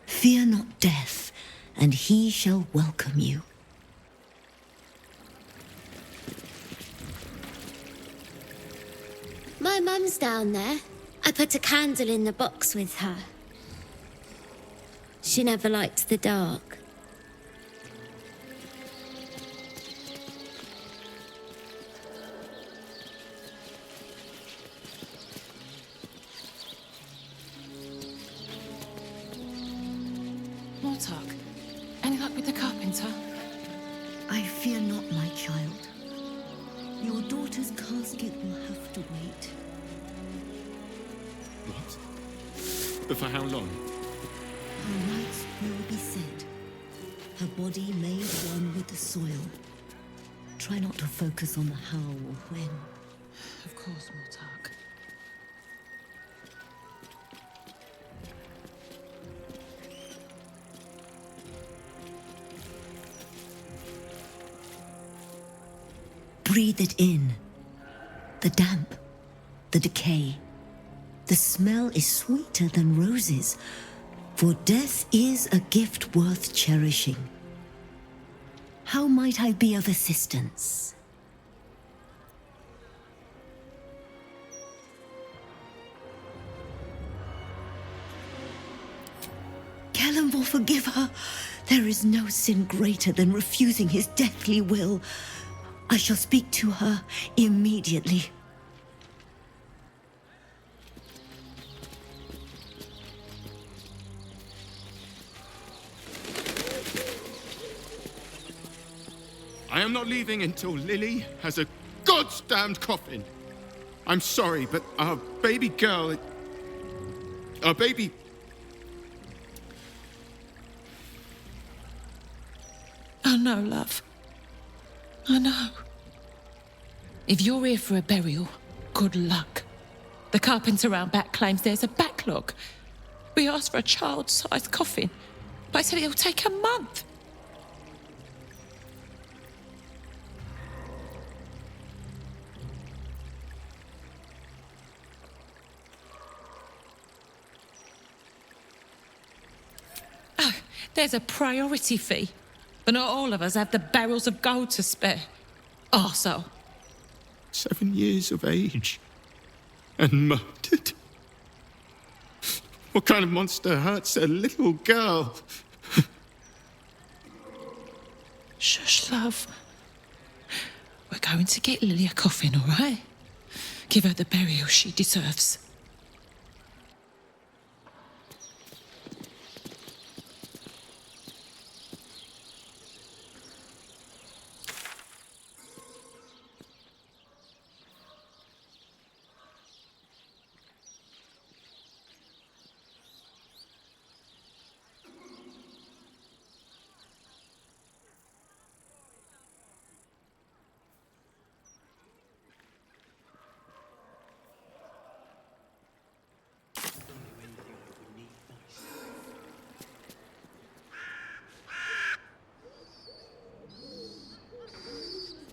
Speaker 18: Fear not death, and he shall welcome you.
Speaker 8: My mum's down there. I put a candle in the box with her. She never liked the dark.
Speaker 16: Mortark, any luck with the carpenter?
Speaker 18: I fear not, my child. Your daughter's casket will have to wait.
Speaker 5: What? But for how long?
Speaker 18: Her rites will be said. Her body made one with the soil. Try not to focus on the how or when.
Speaker 16: Of course, Mortark.
Speaker 18: Breathe it in. The damp, the decay. The smell is sweeter than roses, for death is a gift worth cherishing. How might I be of assistance? Kelenvor, forgive her. There is no sin greater than refusing his deathly will. I shall speak to her immediately.
Speaker 5: I am not leaving until Lily has a goddamned coffin. I'm sorry, but our baby girl... Our baby...
Speaker 16: Oh no, love. I know. If you're here for a burial, good luck. The carpenter round back claims there's a backlog. We asked for a child-sized coffin, but I said it'll take a month. Oh, there's a priority fee. But not all of us have the barrels of gold to spare. Arsehole.
Speaker 5: 7 years of age. And murdered. What kind of monster hurts a little girl?
Speaker 16: Shush, love. We're going to get Lily a coffin, all right? Give her the burial she deserves.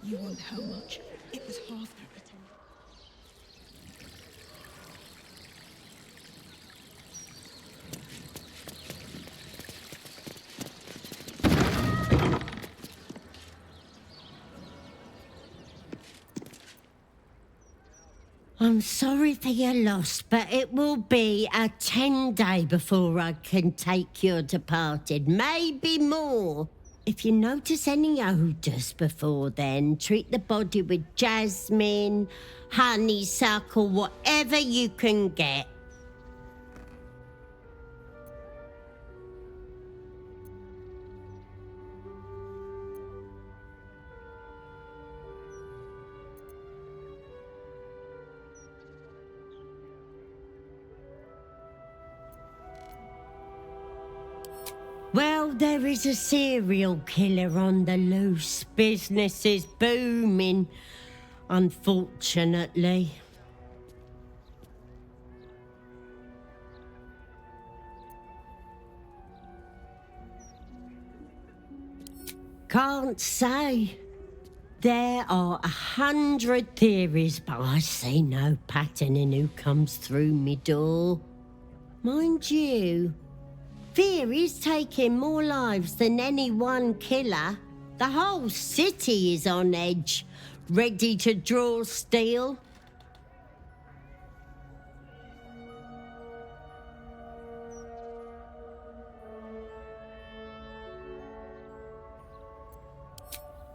Speaker 23: You want how much? It was half the return.
Speaker 1: I'm sorry for your loss, but it will be a 10-day before I can take your departed, maybe more. If you notice any odours before then, treat the body with jasmine, honeysuckle, whatever you can get. Well, there is a serial killer on the loose. Business is booming, unfortunately. Can't say. There are 100 theories, but I see no pattern in who comes through me door. Mind you, theories taking more lives than any one killer. The whole city is on edge, ready to draw steel.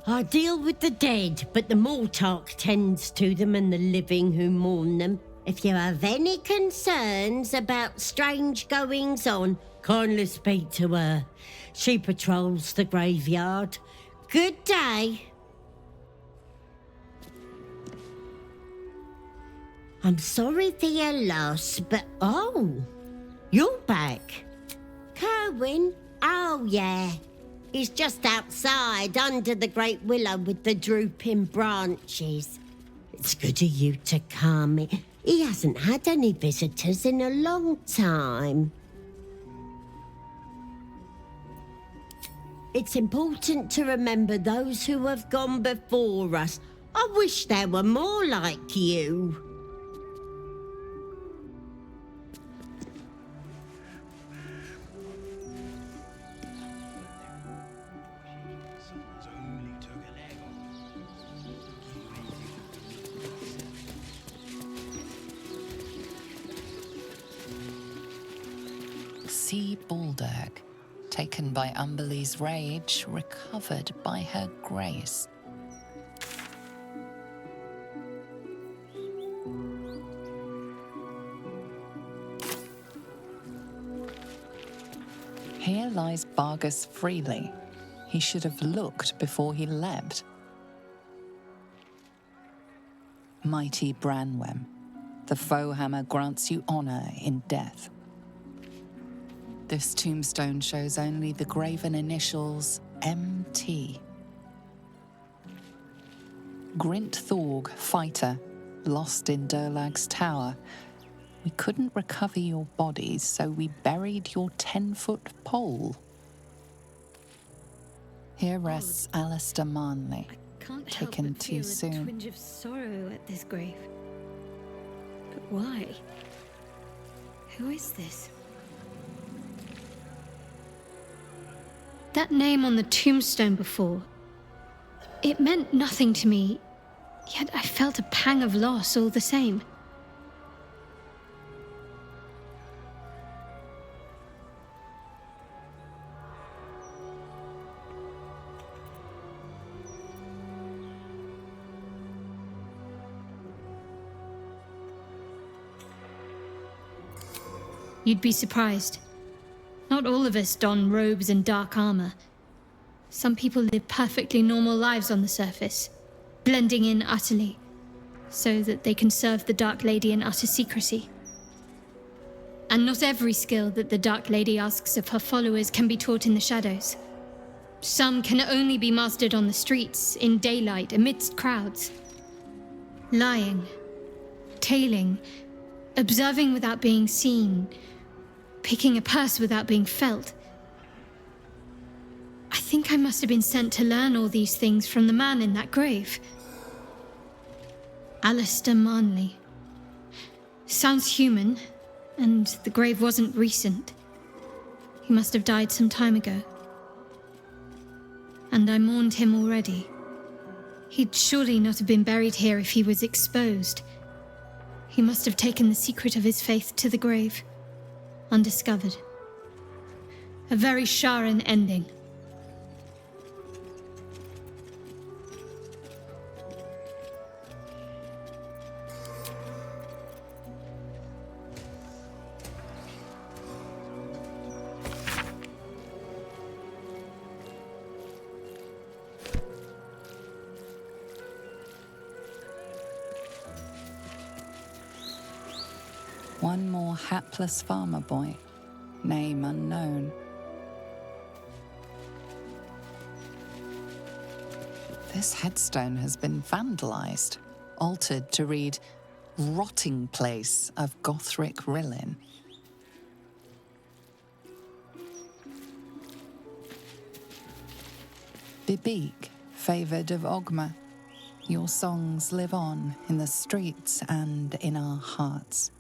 Speaker 1: I deal with the dead, but the Mortarch tends to them and the living who mourn them. If you have any concerns about strange goings-on, kindly speak to her. She patrols the graveyard. Good day. I'm sorry for your loss, but oh, you're back. Kerwin? Oh, yeah. He's just outside, under the great willow with the drooping branches. It's good of you to come. He hasn't had any visitors in a long time. It's important to remember those who have gone before us. I wish there were more like you.
Speaker 2: See Baldur, taken by Umberlee's rage, recovered by her grace. Here lies Bargus freely. He should have looked before he leapt. Mighty Branwem, the foe hammer grants you honor in death. This tombstone shows only the graven initials MT. Grint Thorg, fighter, lost in Durlag's tower. We couldn't recover your bodies, so we buried your 10-foot pole. Here rests Alistair Marnley, taken too soon.
Speaker 20: A twinge of sorrow at this grave. But why? Who is this? That name on the tombstone before, it meant nothing to me, yet I felt a pang of loss all the same. You'd be surprised. Not all of us don robes and dark armor. Some people live perfectly normal lives on the surface, blending in utterly, so that they can serve the Dark Lady in utter secrecy. And not every skill that the Dark Lady asks of her followers can be taught in the shadows. Some can only be mastered on the streets, in daylight, amidst crowds. Lying, tailing, observing without being seen, picking a purse without being felt. I think I must have been sent to learn all these things from the man in that grave. Alistair Marnley. Sounds human, and the grave wasn't recent. He must have died some time ago. And I mourned him already. He'd surely not have been buried here if he was exposed. He must have taken the secret of his faith to the grave, undiscovered. A very Sharan ending.
Speaker 2: One more hapless farmer boy, name unknown. This headstone has been vandalized, altered to read, Rotting Place of Gothric Rillin. Bibik, favoured of Ogma, your songs live on in the streets and in our hearts.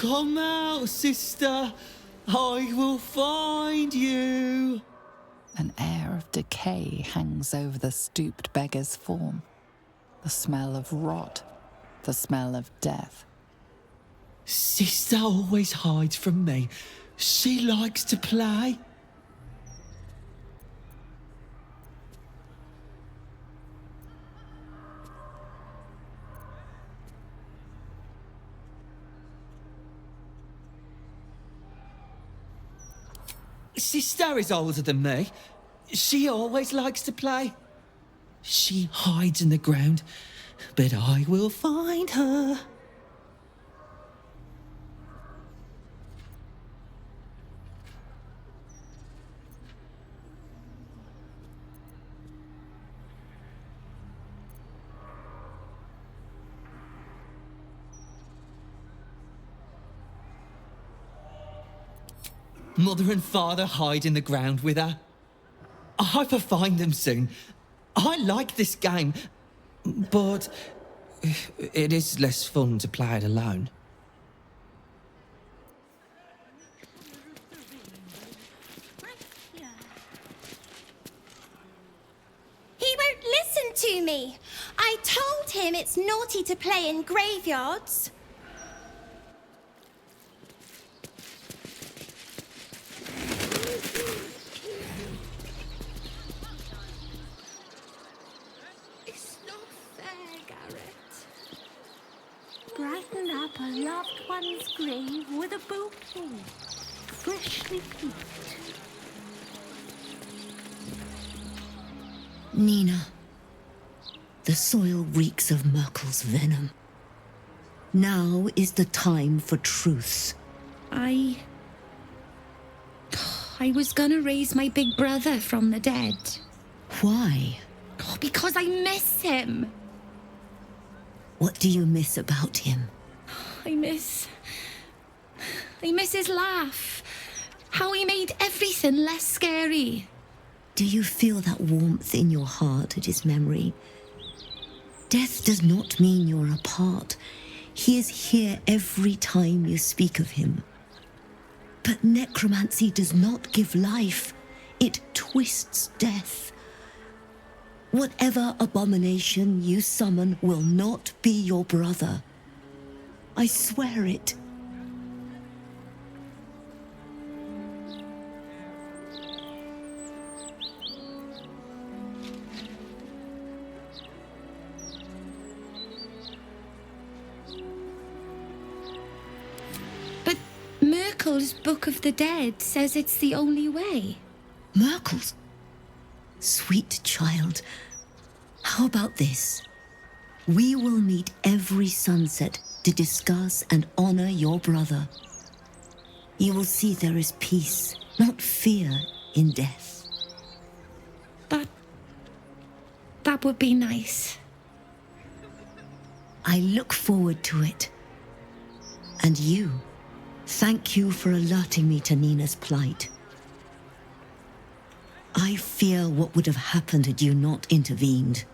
Speaker 7: Come out, sister. I will find you.
Speaker 2: An air of decay hangs over the stooped beggar's form. The smell of rot, the smell of death.
Speaker 7: Sister always hides from me. She likes to play. Sister is older than me. She always likes to play. She hides in the ground, but I will find her. Mother and father hide in the ground with her. I hope I find them soon. I like this game, but it is less fun to play it alone.
Speaker 3: He won't listen to me. I told him it's naughty to play in graveyards.
Speaker 17: Brighten up a loved one's grave with a bouquet, freshly picked.
Speaker 18: Nina, the soil reeks of Merkel's venom. Now is the time for truce.
Speaker 8: I was gonna raise my big brother from the dead.
Speaker 18: Why?
Speaker 8: Oh, because I miss him.
Speaker 18: What do you miss about him?
Speaker 8: I miss his laugh. How he made everything less scary.
Speaker 18: Do you feel that warmth in your heart at his memory? Death does not mean you're apart. He is here every time you speak of him. But necromancy does not give life. It twists death. Whatever abomination you summon will not be your brother. I swear it.
Speaker 8: But Merkel's Book of the Dead says it's the only way.
Speaker 18: Merkel's? Sweet child, how about this? We will meet every sunset to discuss and honor your brother. You will see there is peace, not fear, in death.
Speaker 8: That would be nice.
Speaker 18: I look forward to it. And you, thank you for alerting me to Nina's plight. I fear what would have happened had you not intervened.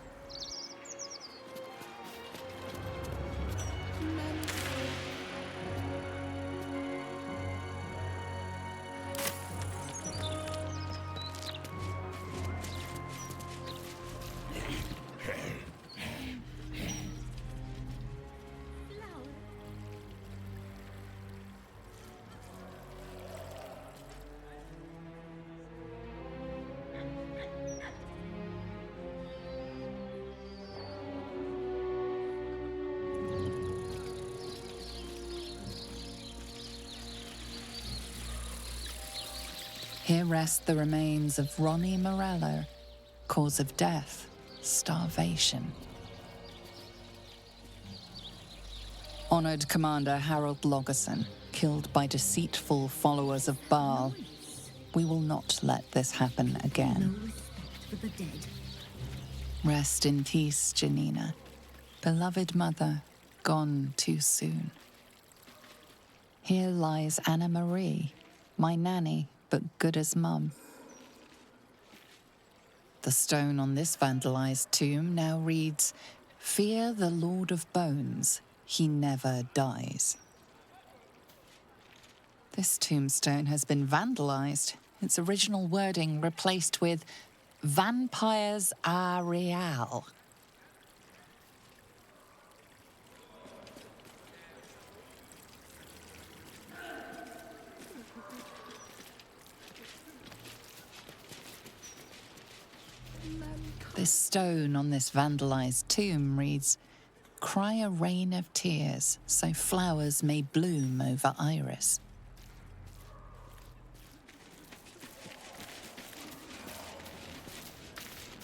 Speaker 2: Here rest the remains of Ronnie Morello, cause of death, starvation. Honored Commander Harold Logerson, killed by deceitful followers of Baal. We will not let this happen again.
Speaker 18: For the dead.
Speaker 2: Rest in peace, Janina. Beloved mother, gone too soon. Here lies Anna Marie, my nanny, but good as mum. The stone on this vandalized tomb now reads, "Fear the Lord of Bones, he never dies." This tombstone has been vandalized, its original wording replaced with "Vampires are real." This stone on this vandalized tomb reads, "Cry a rain of tears, so flowers may bloom over Iris."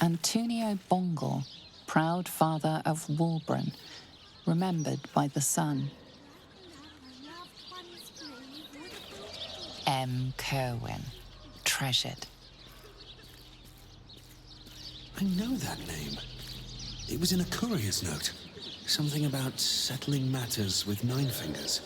Speaker 2: Antonio Bongle, proud father of Walbran, remembered by the sun. M. Kerwin, treasured.
Speaker 15: I know that name. It was in a courier's note. Something about settling matters with Nine Fingers.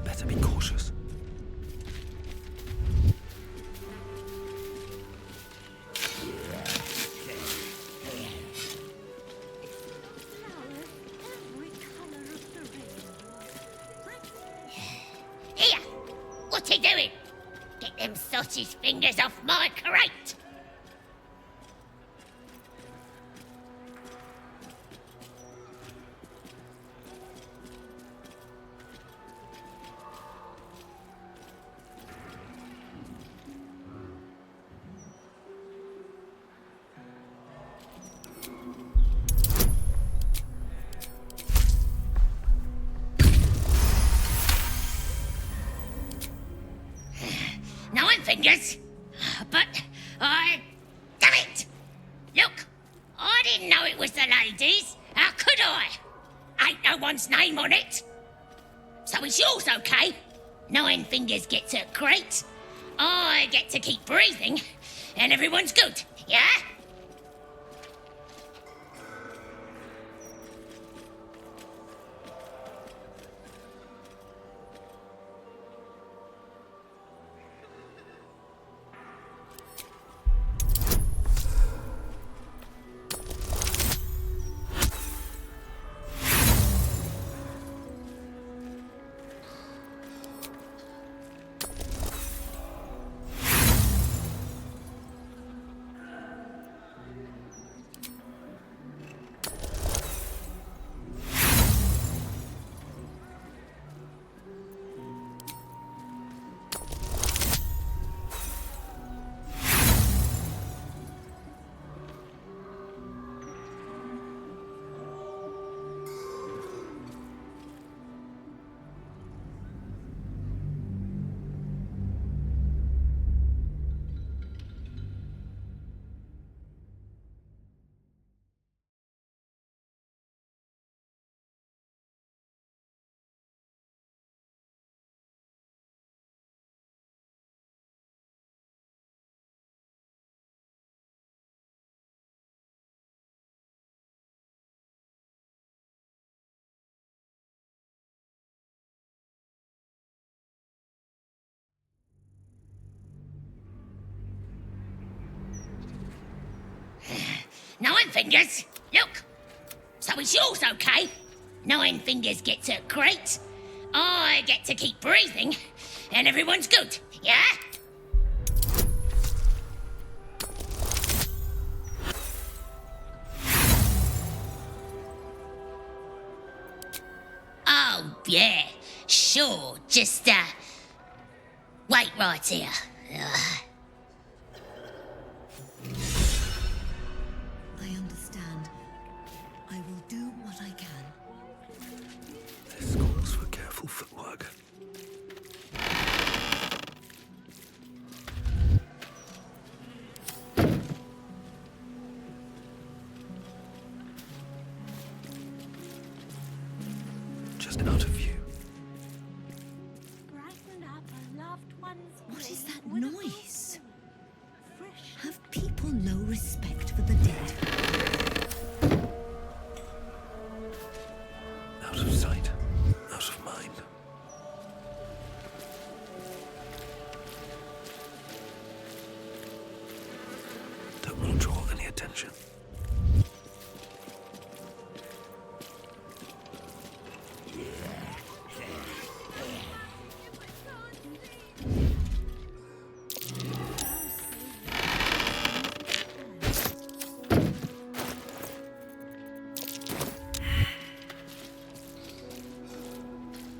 Speaker 15: Better be cautious.
Speaker 3: Here! What's he doing? Get them sausage fingers off my crate! Nine Fingers? But damn it! Look, I didn't know it was the ladies. How could I? Ain't no one's name on it. So it's yours, okay? Nine Fingers gets a crate. I get to keep breathing. And everyone's good, yeah? Nine Fingers, look. So is yours okay? Nine Fingers gets a crate. I get to keep breathing. And everyone's good, yeah? Oh, yeah. Sure. Just, wait right here.
Speaker 18: I understand. I will do what I can.
Speaker 15: This calls for careful footwork. Just out of view.
Speaker 18: What is that noise? Have people no respect for the dead?
Speaker 15: Out of sight, out of mind. Don't want to draw any attention.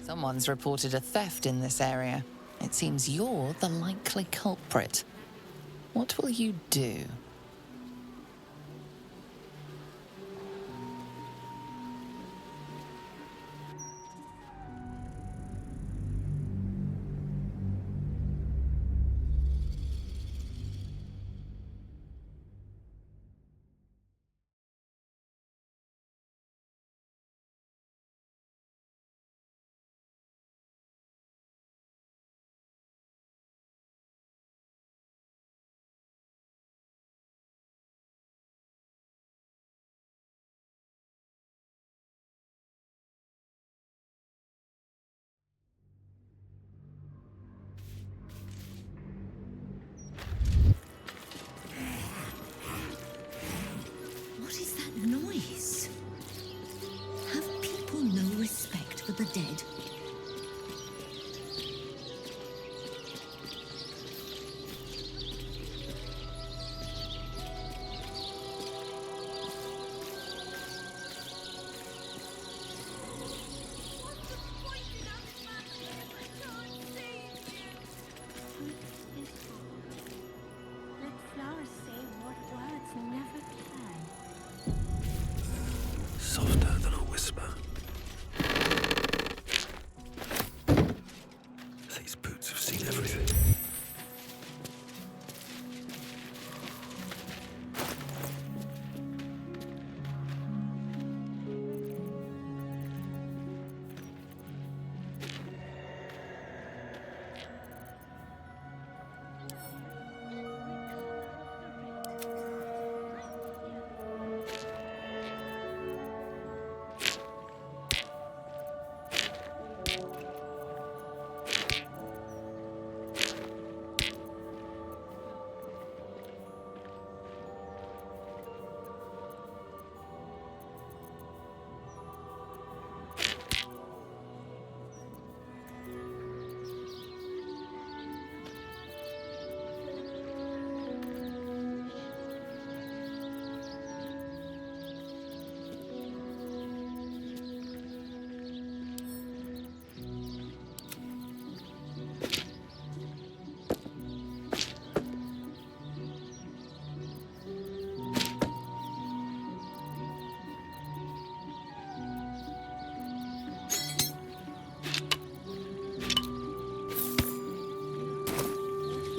Speaker 2: Someone's reported a theft in this area. It seems you're the likely culprit. What will you do?
Speaker 18: What is that noise? Have people no respect for the dead?
Speaker 14: Let flowers say what words never can.
Speaker 15: Softer than a whisper. These boots have seen everything.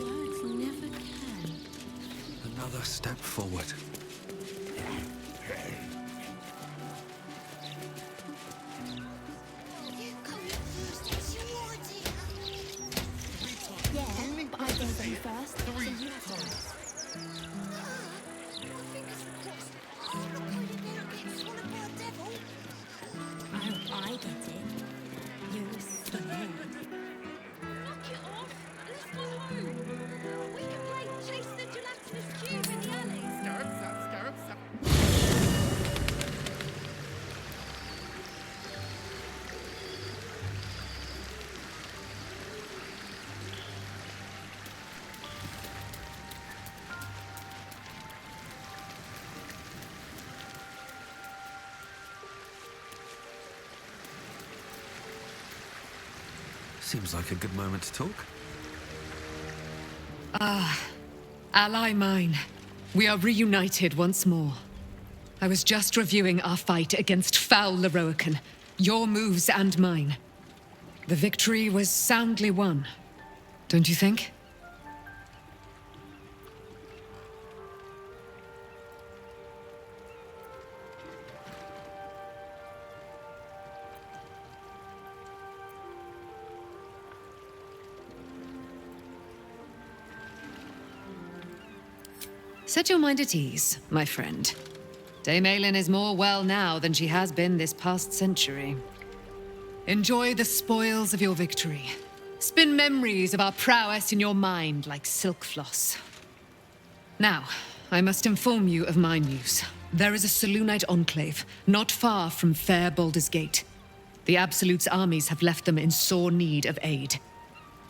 Speaker 14: Words never can.
Speaker 15: Another step forward.
Speaker 14: Yeah, but I dared you first, so you have to go. I hope I get it. You're so knock it off. Let's go home. We can play Chase the Gelatinous Cube in the alley.
Speaker 5: Scarabs up, scarabs up.
Speaker 15: Seems like a good moment to talk.
Speaker 16: Ah, ally mine. We are reunited once more. I was just reviewing our fight against foul Leroican, your moves and mine. The victory was soundly won, don't you think? Set your mind at ease, my friend. Dame Aylin is more well now than she has been this past century. Enjoy the spoils of your victory. Spin memories of our prowess in your mind like silk floss. Now, I must inform you of my news. There is a Selûnite enclave, not far from fair Baldur's Gate. The Absolute's armies have left them in sore need of aid.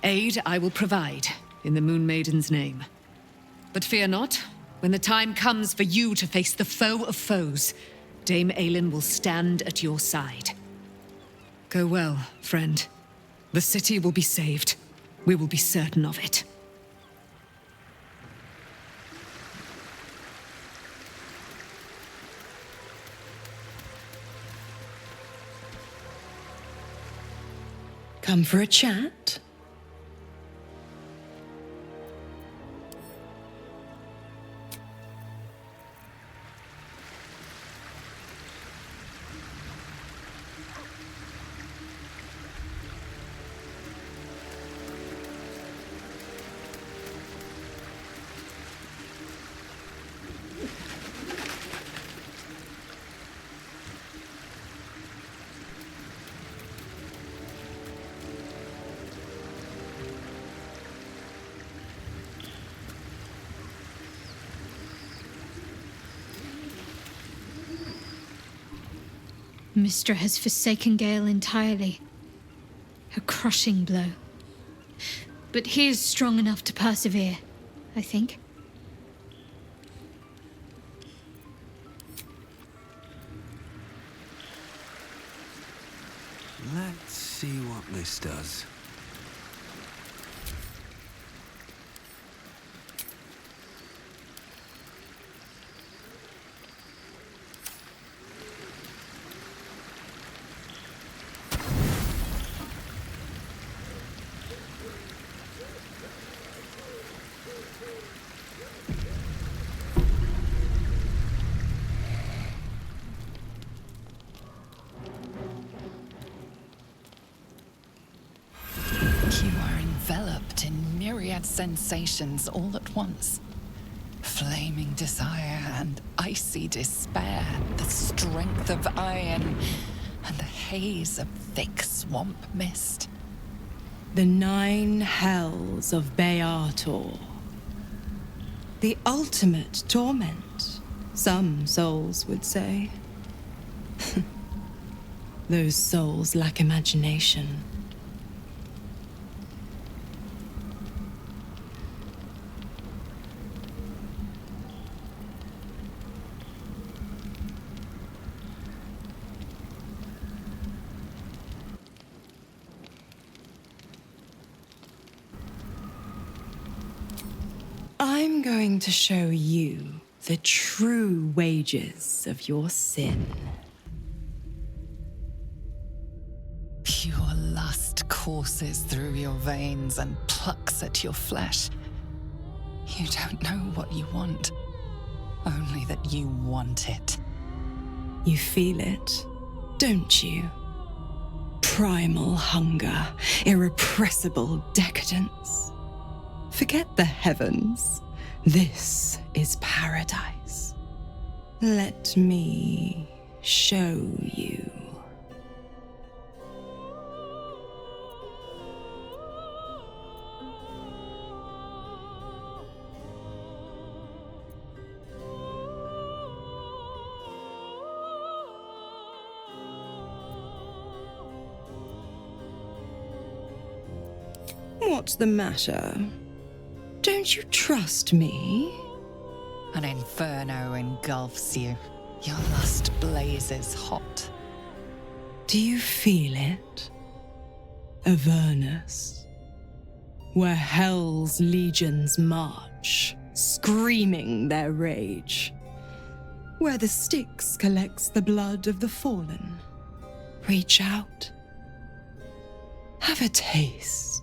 Speaker 16: Aid I will provide, in the Moon Maiden's name. But fear not. When the time comes for you to face the foe of foes, Dame Aylin will stand at your side. Go well, friend. The city will be saved. We will be certain of it.
Speaker 6: Come for a chat?
Speaker 20: Mystra has forsaken Gale entirely. A crushing blow. But he is strong enough to persevere, I think.
Speaker 15: Let's see what this does.
Speaker 2: Enveloped in myriad sensations all at once. Flaming desire and icy despair, the strength of iron, and the haze of thick swamp mist.
Speaker 6: The 9 hells of Beator. The ultimate torment, some souls would say. Those souls lack imagination. I'm going to show you the true wages of your sin.
Speaker 2: Pure lust courses through your veins and plucks at your flesh. You don't know what you want, only that you want it.
Speaker 6: You feel it, don't you? Primal hunger, irrepressible decadence. Forget the heavens. This is paradise. Let me show you. What's the matter? Don't you trust me?
Speaker 2: An inferno engulfs you. Your lust blazes hot.
Speaker 6: Do you feel it? Avernus, where Hell's legions march, screaming their rage, where the Styx collects the blood of the fallen. Reach out. Have a taste.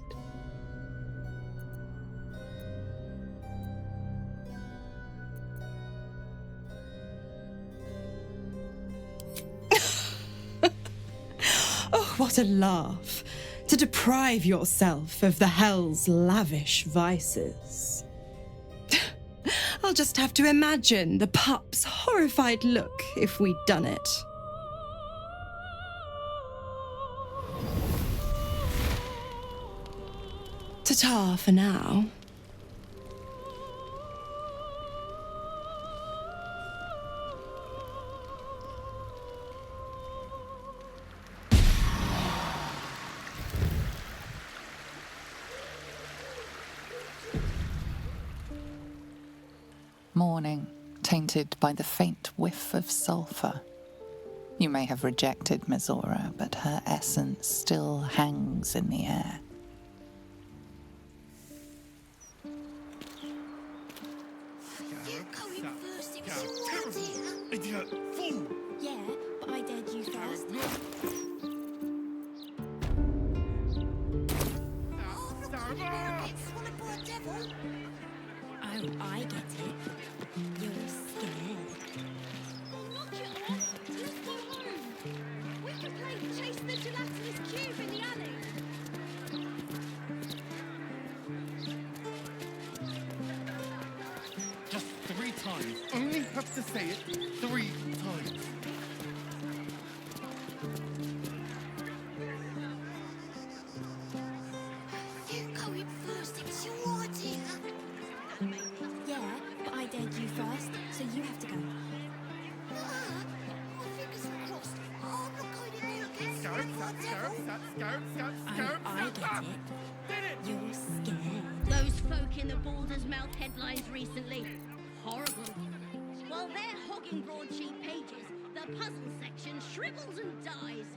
Speaker 6: Oh, what a laugh, to deprive yourself of the Hell's lavish vices. I'll just have to imagine the pup's horrified look if we'd done it. Ta-ta for now.
Speaker 2: Morning, tainted by the faint whiff of sulphur. You may have rejected Mizora, but her essence still hangs in the air.
Speaker 5: Idiot! Fool!
Speaker 14: Yeah, but I dared you first. Oh, I get it. You're scared.
Speaker 23: Knock it off! Let's go home! We can play Chase the Gelatinous Cube in the alley!
Speaker 5: Just 3 times. Only have to say it 3 times.
Speaker 14: You go in first, it's your idea. Yeah, but I dared you first, so you have to go. My fingers are crossed. I'm not going in there against
Speaker 5: Scarab,
Speaker 14: you,
Speaker 5: scarab,
Speaker 14: devil.
Speaker 5: scarab, scarab, scarab,
Speaker 14: Oh, I get it.
Speaker 5: Did it!
Speaker 14: You're scared.
Speaker 3: Those folk in the Baldur's Mouth headlines recently. Horrible. While they're hogging broadsheet pages, the puzzle section shrivels and dies.